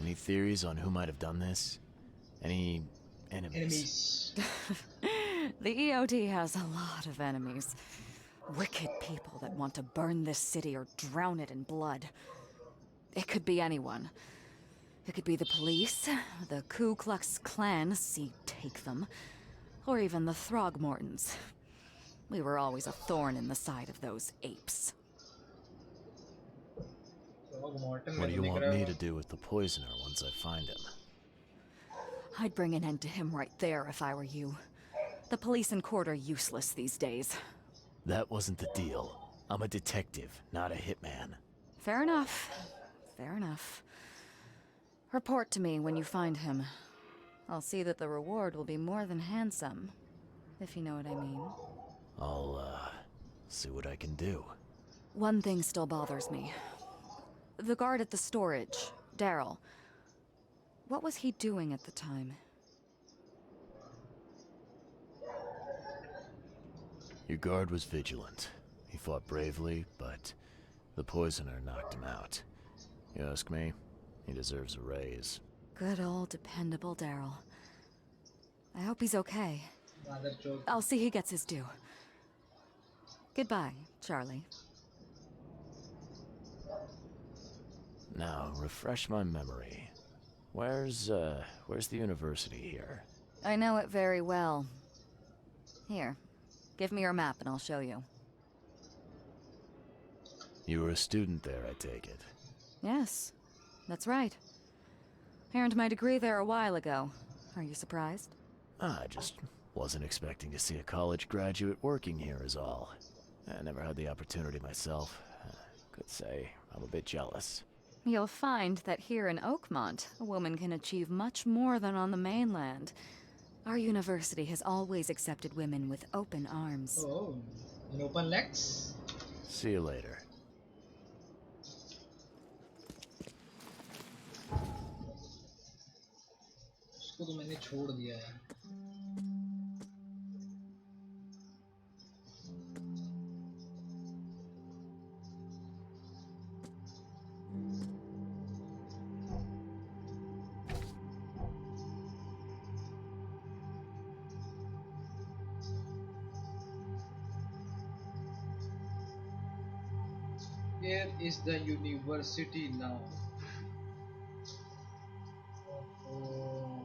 Any theories on who might have done this? Any enemies? The EOD has a lot of enemies. Wicked people that want to burn this city or drown it in blood. It could be anyone. It could be the police, the Ku Klux Klan, see, take them, or even the Throgmortons. We were always a thorn in the side of those apes. What do you want me to do with the poisoner once I find him? I'd bring an end to him right there if I were you. The police and court are useless these days. That wasn't the deal. I'm a detective, not a hitman. Fair enough. Fair enough. Report to me when you find him. I'll see that the reward will be more than handsome, if you know what I mean. I'll, see what I can do. One thing still bothers me. The guard at the storage, Daryl. What was he doing at the time? Your guard was vigilant. He fought bravely, but the poisoner knocked him out. You ask me, he deserves a raise. Good old dependable Daryl. I hope he's okay. I'll see he gets his due. Goodbye, Charlie. Now, refresh my memory. Where's the university here? I know it very well. Here, give me your map and I'll show you. You were a student there, I take it. Yes, that's right. I earned my degree there a while ago. Are you surprised? I just wasn't expecting to see a college graduate working here is all. I never had the opportunity myself. Could say I'm a bit jealous. You'll find that here in Oakmont, a woman can achieve much more than on the mainland. Our university has always accepted women with open arms. Oh, an open legs. See you later. उसको तो मैंने छोड़ दिया है. Here is the university now. Oh.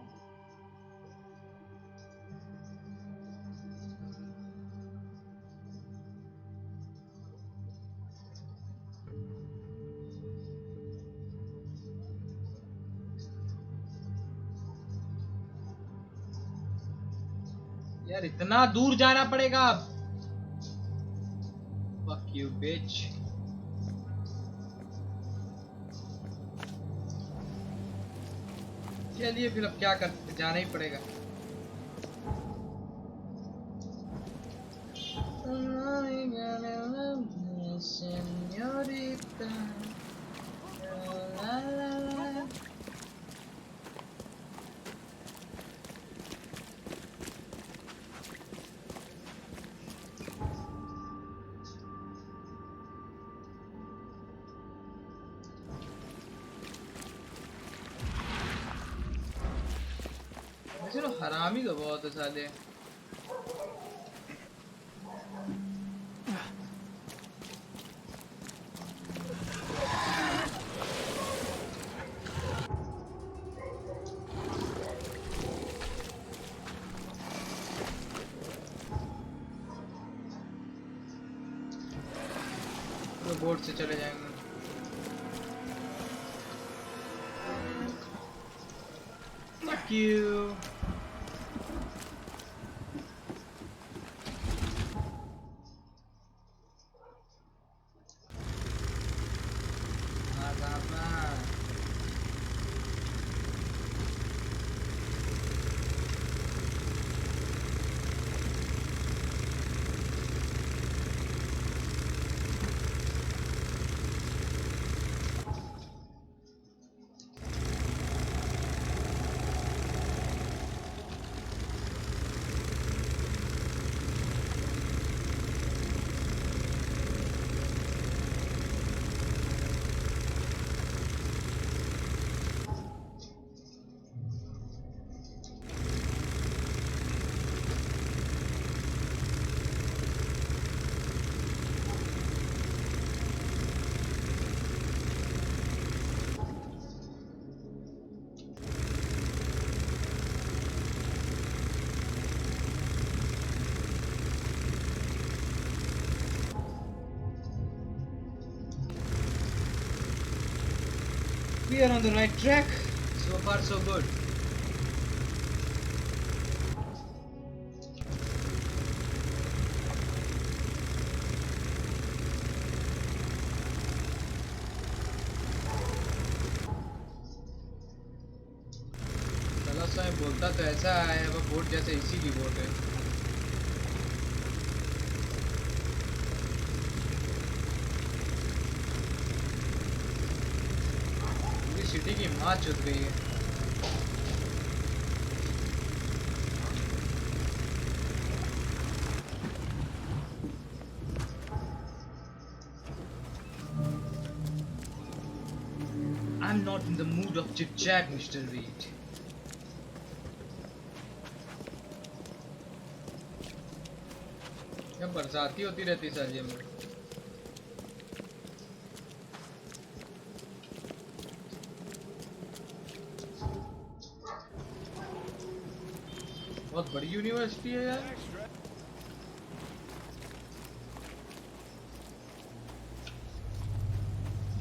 यार इतना दूर जाना पड़ेगा अब. Fuck you, bitch. चलिए फिर अब क्या कर, जाना ही पड़ेगा. Señorita. La, la, la. वैसे तो हरामी तो बहुत है साले. तो बोट से चले जाएंगे. Fuck you. We are on the right track. So far, so good. साला बोलता तो ऐसा है, वो बोट जैसे इसी की बोट है. सिटी की माँ चुत गई है. I'm not in the mood of chit chat, Mr. Reed. क्या बरसाती होती रहती साली में. बड़ी यूनिवर्सिटी है यार।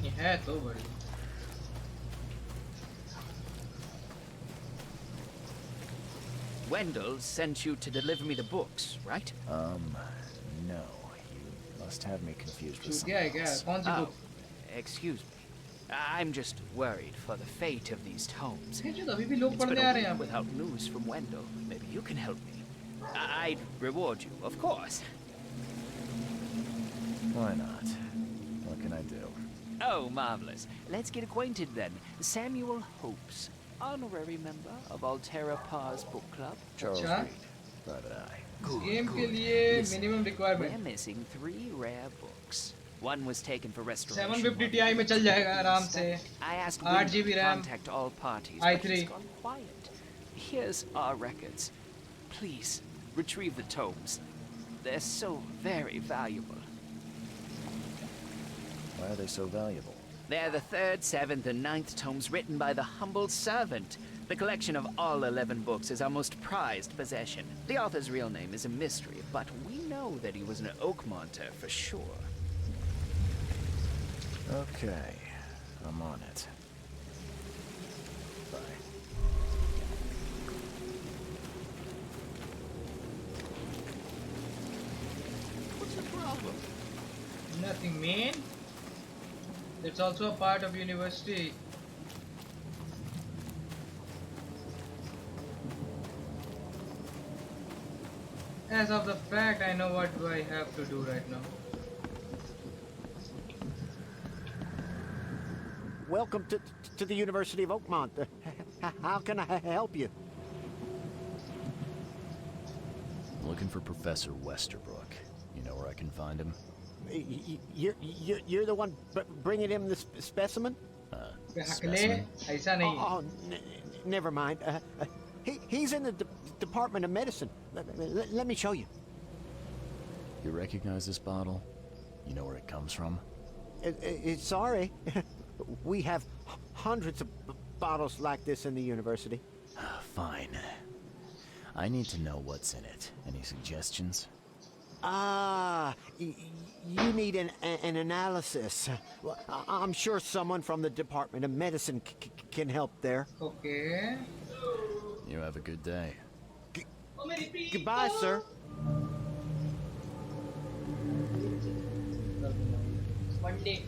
ये है तो बड़ी। Wendell sent you to deliver me the books, right? No. You must have me confused with क्या है something क्या? else. कौन सी Oh, book? excuse me. I'm just worried for the fate of these tomes. ये जो अभी भी लोग It's been पढ़ने a आ रहे हैं week यहाँ पे। without news from Wendell. Maybe you can help me. I'd reward you, of course. Why not? What can I do? Oh, marvelous. Let's get acquainted then. Samuel Hopes, honorary member of Altera Pars Book Club. Charles अच्छा? Reed, private eye. Game के लिए Listen, minimum we're requirement missing 3 rare books. One was taken for restoration. 750 Ti में चल जाएगा आराम से। I asked 8 Wendell GB to RAM, contact all parties, i3. but he's gone quiet. Here's our records. Please, retrieve the tomes. They're so very valuable. Why are they so valuable? They're the 3rd, 7th, and 9th tomes written by the humble servant. The collection of all 11 books is our most prized possession. The author's real name is a mystery, but we know that he was an Oakmonter for sure. Okay, I'm on it. Bye. What's your problem? Nothing, man. It's also a part of university. As of the fact, I know what do I have to do right now. Welcome to the University of Oakmont. How can I help you? I'm looking for Professor Westerbrook. You know where I can find him? You're the one bringing him the specimen? Specimen? ऐसा नहीं। Oh, never mind. He's in the Department of Medicine. Let me show you. You recognize this bottle? You know where it comes from? Sorry. We have hundreds of bottles like this in the university. Fine. I need to know what's in it. Any suggestions? You need an analysis. Well, I'm sure someone from the Department of Medicine can help there. Okay. You have a good day. Goodbye, sir. Monday.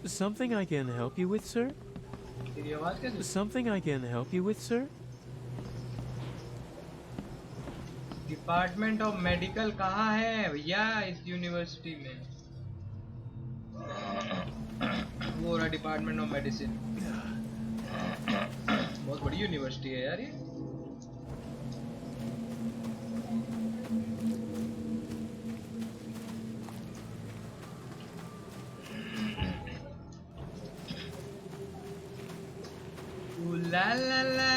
Something I can help you with, sir? तेरी आवाज कैसे? Something I can help you with, sir? Department of medical कहाँ है भैया इस university में? वो रहा डिपार्टमेंट ऑफ मेडिसिन। बहुत बड़ी यूनिवर्सिटी है यार ये। Ooh la la la.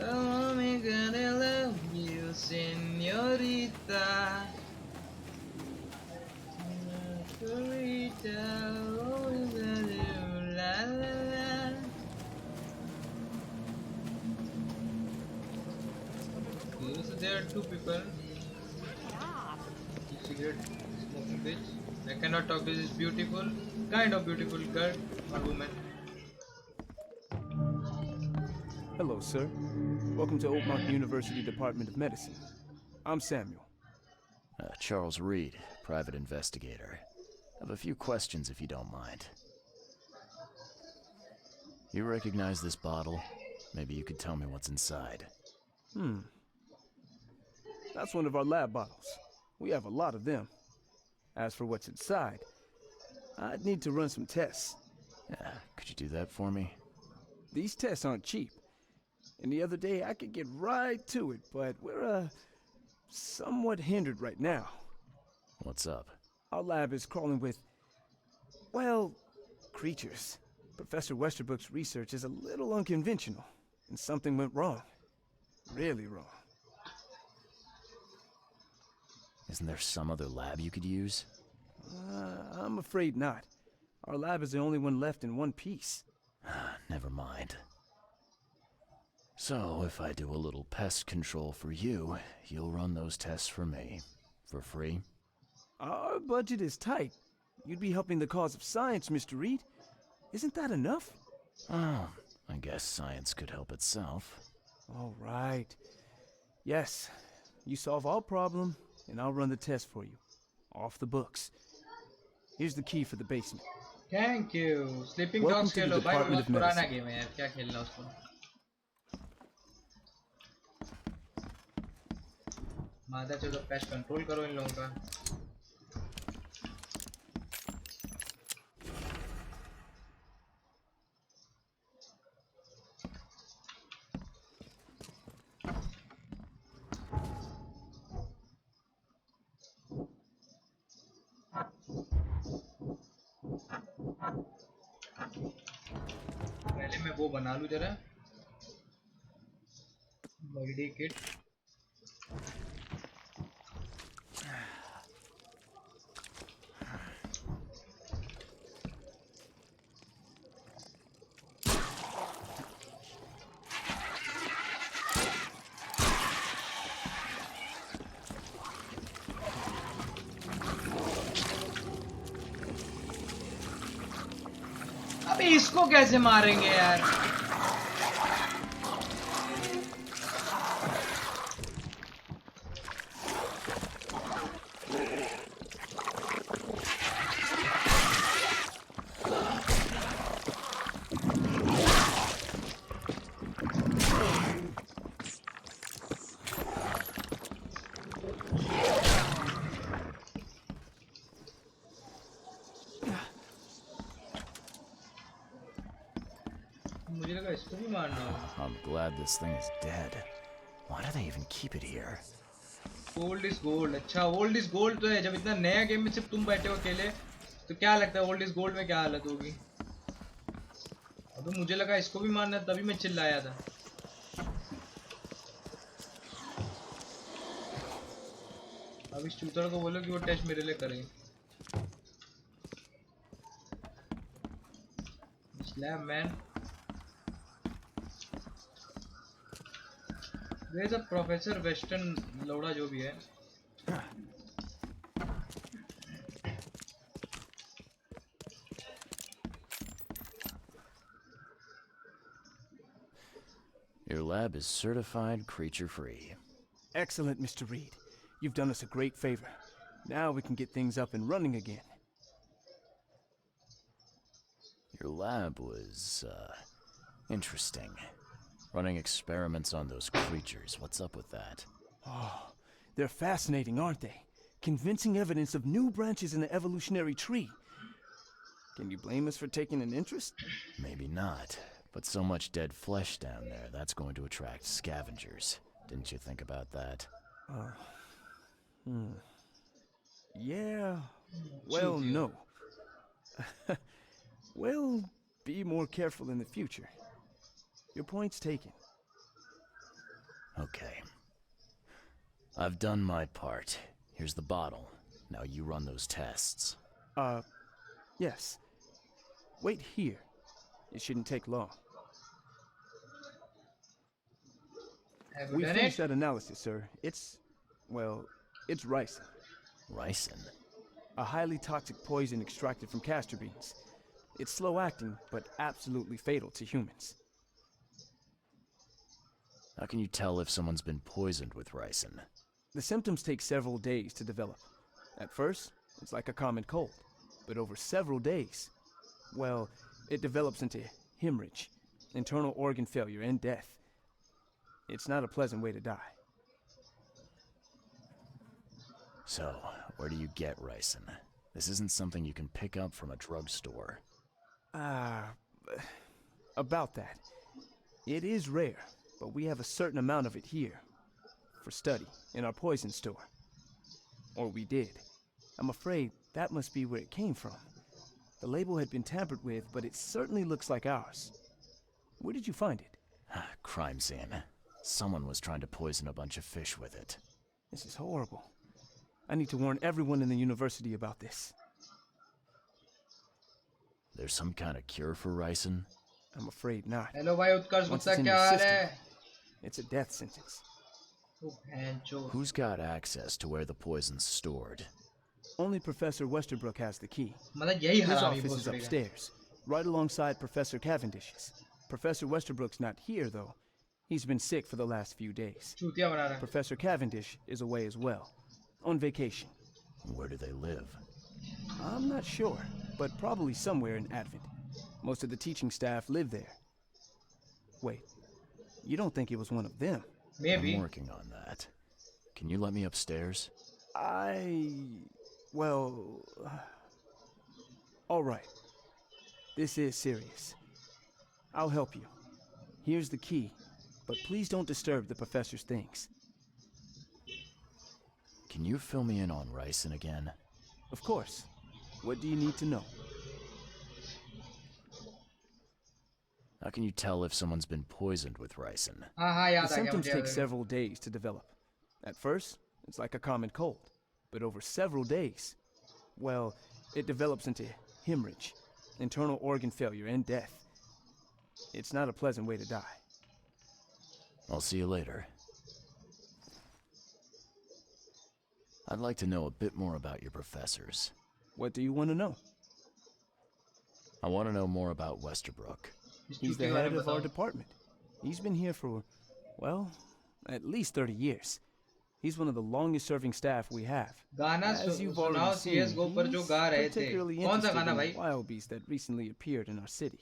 Oh, me gonna love you, señorita. Señorita, oh, la la la. So there are two people. Cigarette smoking bitch. I cannot talk to this beautiful, kind of beautiful girl or woman. Hello, sir. Welcome to Oakmont University Department of Medicine. I'm Samuel. Charles Reed, private investigator. I have a few questions if you don't mind. You recognize this bottle? Maybe you could tell me what's inside. That's one of our lab bottles. We have a lot of them. As for what's inside, I'd need to run some tests. Could you do that for me? These tests aren't cheap. And the other day I could get right to it, but we're, somewhat hindered right now. What's up? Our lab is crawling with, well, creatures. Professor Westerbrook's research is a little unconventional, and something went wrong. Really wrong. Isn't there some other lab you could use? I'm afraid not. Our lab is the only one left in one piece. Never mind. So, if I do a little pest control for you, you'll run those tests for me. For free? Our budget is tight. You'd be helping the cause of science, Mr. Reed. Isn't that enough? Oh, I guess science could help itself. All right. Yes, you solve all problem, and I'll run the test for you. Off the books. Here's the key for the basement. Thank you. Sleeping Welcome Dogs to the खेलो भाई, Department बहुत of पुराना Medicine. Game है यार, क्या खेलना उसको. मादा चलो पेस्ट कंट्रोल करो इन लोगों का. पहले मैं वो बना लूं जरा. Body kit. अबे इसको कैसे मारेंगे यार. मुझे लगा इसको भी मारना होगा. I'm glad this thing is dead. Why do they even keep it here? Old is gold. अच्छा ओल्ड इज गोल्ड तो है. जब इतना नया गेम में सिर्फ तुम बैठे हो अकेले तो क्या लगता है ओल्ड इज गोल्ड में क्या हालत होगी. अबे मुझे लगा इसको भी मारना, तभी मैं चिल्लाया था. अब इस चूतर को बोलो कि वो टेस्ट मेरे लिए करे. Slam man. There's a Professor Western लौड़ा जो भी है. Your lab is certified creature-free. Excellent, Mr. Reed. You've done us a great favor. Now we can get things up and running again. Your lab was, interesting. Running experiments on those creatures. What's up with that? Oh, they're fascinating, aren't they? Convincing evidence of new branches in the evolutionary tree. Can you blame us for taking an interest? Maybe not. But so much dead flesh down there, that's going to attract scavengers. Didn't you think about that? Yeah. Well, no. We'll be more careful in the future. Your point's taken. Okay. I've done my part. Here's the bottle. Now you run those tests. Yes. Wait here. It shouldn't take long. We finished that analysis, sir. It's ricin. Ricin? A highly toxic poison extracted from castor beans. It's slow-acting, but absolutely fatal to humans. How can you tell if someone's been poisoned with ricin? The symptoms take several days to develop. At first, it's like a common cold. But over several days, well, it develops into hemorrhage, internal organ failure, and death. It's not a pleasant way to die. So, where do you get ricin? This isn't something you can pick up from a drugstore. About that. It is rare, but we have a certain amount of it here. For study, in our poison store. Or we did. I'm afraid that must be where it came from. The label had been tampered with, but it certainly looks like ours. Where did you find it? Crime scene. Someone was trying to poison a bunch of fish with it. This is horrible. I need to warn everyone in the university about this. There's some kind of cure for ricin? I'm afraid not. Hello भाई उत्कर्ष Once Gupta it's in क्या your hall system, है? it's a death sentence. O भैंचो। Who's got access to where the poison's stored? Only Professor Westerbrook has the key. मतलब यही His हरामी office is भोसड़ी का। upstairs, right alongside Professor Cavendish's. Professor Westerbrook's not here, though. He's been sick for the last few days. चूतिया बना रहा है। Professor Cavendish is away as well, on vacation. Where do they live? I'm not sure, but probably somewhere in Advent. Most of the teaching staff live there. Wait, you don't think it was one of them? Maybe. I'm working on that. Can you let me upstairs? Well... all right. This is serious. I'll help you. Here's the key, but please don't disturb the professor's things. Can you fill me in on Ryson again? Of course. What do you need to know? How can you tell if someone's been poisoned with Ryson? हाँ याद The आ गया symptoms मुझे take अभी। several days to develop. At first, it's like a common cold, but over several days, well, it develops into hemorrhage, internal organ failure, and death. It's not a pleasant way to die. I'll see you later. I'd like to know a bit more about your professors. What do you want to know? I want to know more about Westerbrook. He's the head of our department. He's been here for, well, at least 30 years. He's one of the longest-serving staff we have. गाना As you've सुनाओ already seen, CS:GO पर जो गा रहे he's थे। particularly कौन सा interested गाना in भाई? the wild beast that recently appeared in our city.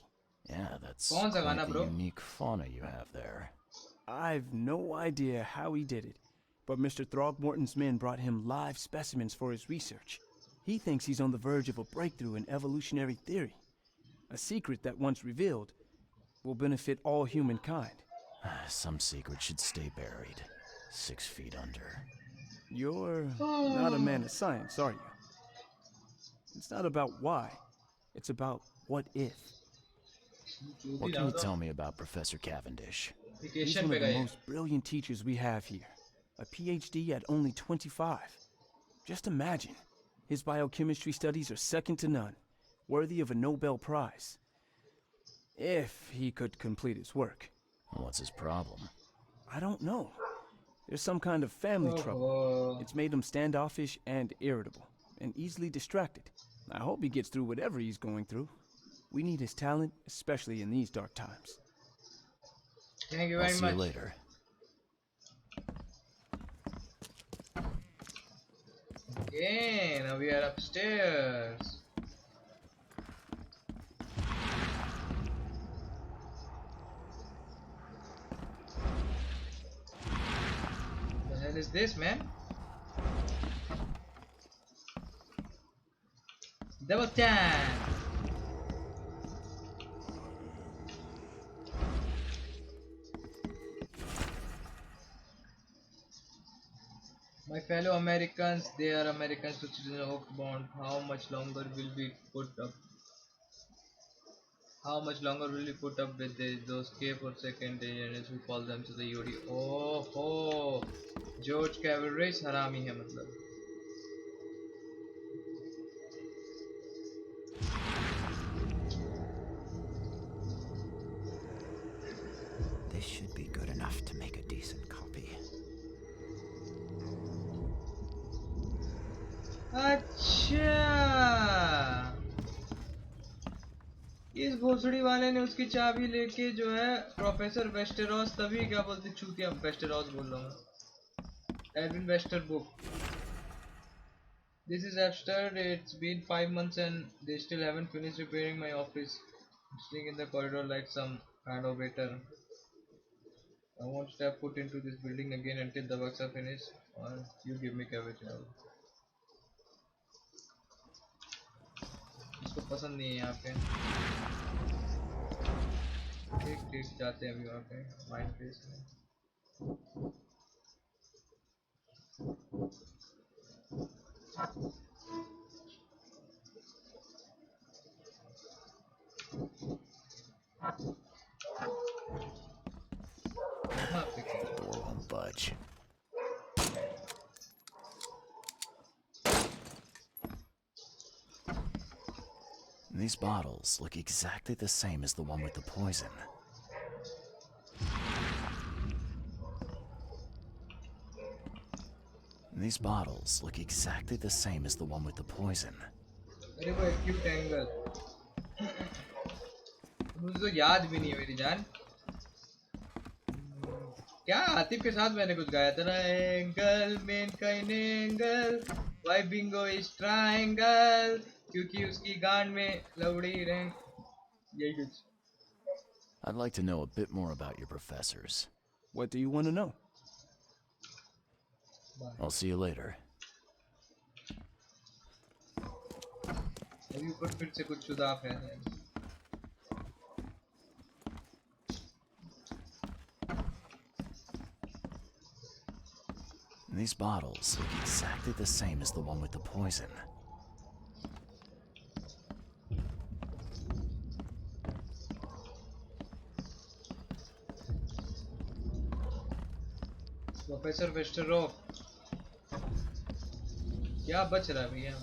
Yeah, that's कौन सा गाना quite the bro? unique fauna you have there. I've no idea how he did it, but Mr. Throgmorton's men brought him live specimens for his research. He thinks he's on the verge of a breakthrough in evolutionary theory. A secret that, once revealed, will benefit all humankind. Some secret should stay buried, 6 feet under. You're not a man of science, are you? It's not about why, it's about what if. What can you tell me about Professor Cavendish? He's one of the most brilliant teachers we have here. A PhD at only 25. Just imagine. His biochemistry studies are second to none, worthy of a Nobel Prize. If he could complete his work. What's his problem? I don't know. There's some kind of family trouble. It's made him standoffish and irritable, and easily distracted. I hope he gets through whatever he's going through. We need his talent, especially in these dark times. Thank you I'll very see much. you later. Okay, now we are upstairs. The hell is this, man? Double tap. My fellow Americans, they are Americans to citizens of bond. How much longer will we put up? How much longer will we put up with those K for second engineers who call themselves the UD? Oh ho! George Cavalry हरामी है मतलब. This should be good enough to make a decent copy. अच्छा इस भोसड़ी वाले ने उसकी चाबी लेके जो है प्रोफेसर वेस्टेरॉस तभी क्या बोलते चूतिया वेस्टेरॉस बोल रहा हूँ Edwin Wester book This is absurd. It's been 5 months and they still haven't finished repairing my office. I'm sitting in the corridor like some kind of waiter. I won't step foot into this building again until the works are finished or you give me cabbage. इसको पसंद नहीं है यहाँ पे ठीक ठीक जाते हैं अभी वहाँ पे माइंड प्लेस में Door won't budge. These bottles look exactly the same as the one with the poison. These bottles look exactly the same as the one with the poison. मेरे को acute angle मुझे तो याद भी नहीं है मेरी जान क्या आतिफ के साथ मैंने कुछ गाया था ना एंगल मेन काइन angle Y bingo is triangle क्योंकि उसकी गांड में लवड़ी रैंक यही कुछ I'd like to know a bit more about your professors. What do you want to know? I'll see you later. अभी ऊपर फिर से कुछ सुधार है These bottles look exactly the same as the one with the poison. Professor Westroff क्या बच रहा है भैया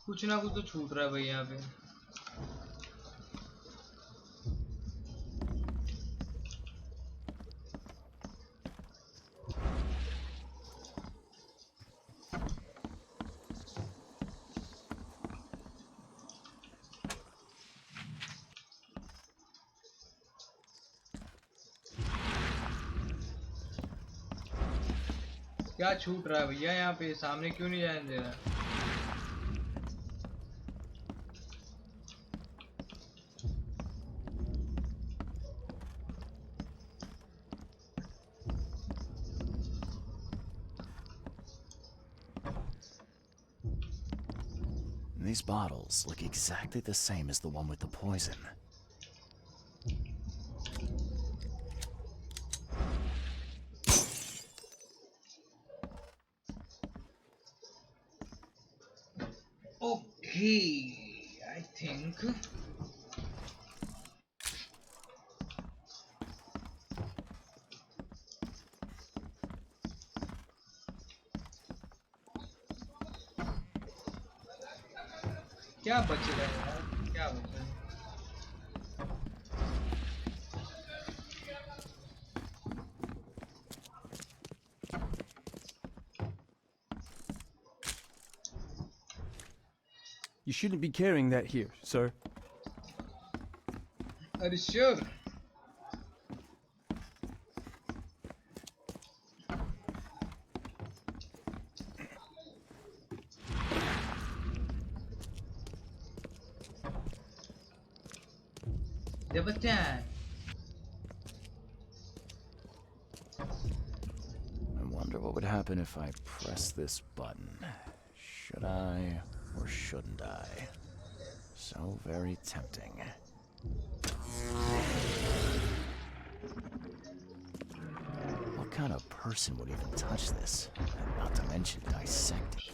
कुछ ना कुछ तो छूट रहा है भाई यहाँ पे क्या छूट रहा है भैया यहाँ पे सामने क्यों नहीं जाने दे रहा These bottles look exactly the same as the one with the poison. Okay, I think क्या बच रहा है यार क्या बच रहा है You shouldn't be carrying that here, sir. Are you sure? Jabatan. I wonder what would happen if I press this button. Should I or shouldn't I? So very tempting. What kind of person would even touch this? And not to mention dissect it.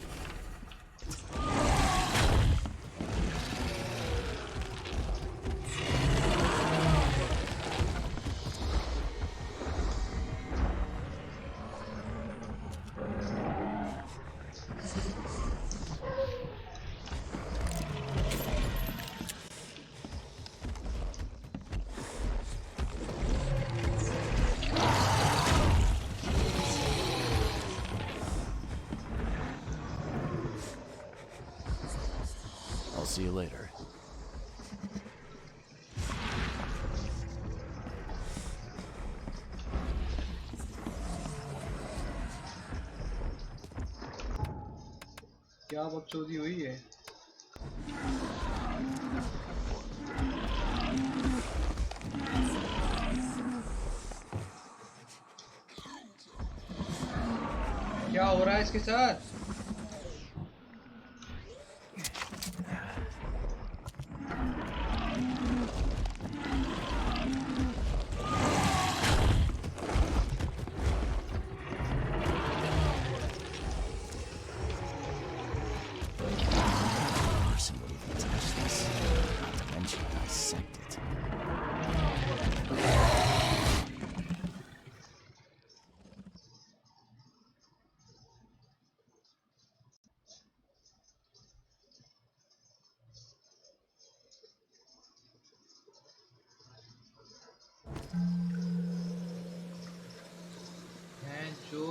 See you later. क्या बकचोदी हुई है क्या हो रहा है इसके साथ to dissect it. हैं जो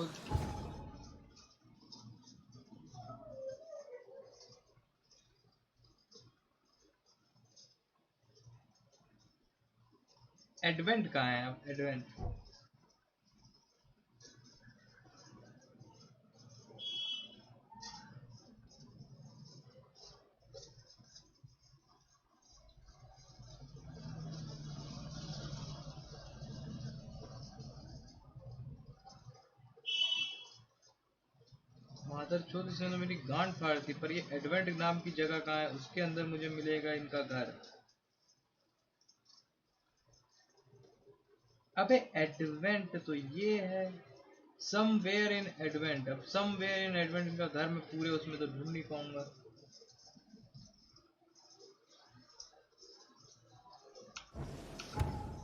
एडवेंट कहाँ है अब? एडवेंट मादर चौथ, इसने तो मेरी गांड फाड़ दी। पर ये एडवेंट नाम की जगह कहाँ है? उसके अंदर मुझे मिलेगा इनका घर। अबे एडवेंट तो ये है, समवेयर इन एडवेंट। अब समवेयर इन एडवेंट इनका घर मैं पूरे उसमें तो ढूंढ नहीं पाऊंगा।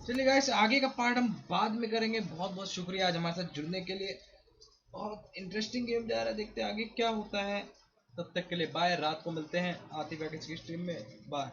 चलिए गाइस, आगे का पार्ट हम बाद में करेंगे। बहुत बहुत शुक्रिया आज हमारे साथ जुड़ने के लिए। बहुत इंटरेस्टिंग गेम जा रहा है, देखते हैं आगे क्या होता है। तब तक के लिए बाय। रात को मिलते हैं आती पैकेज की स्ट्रीम में। बाय।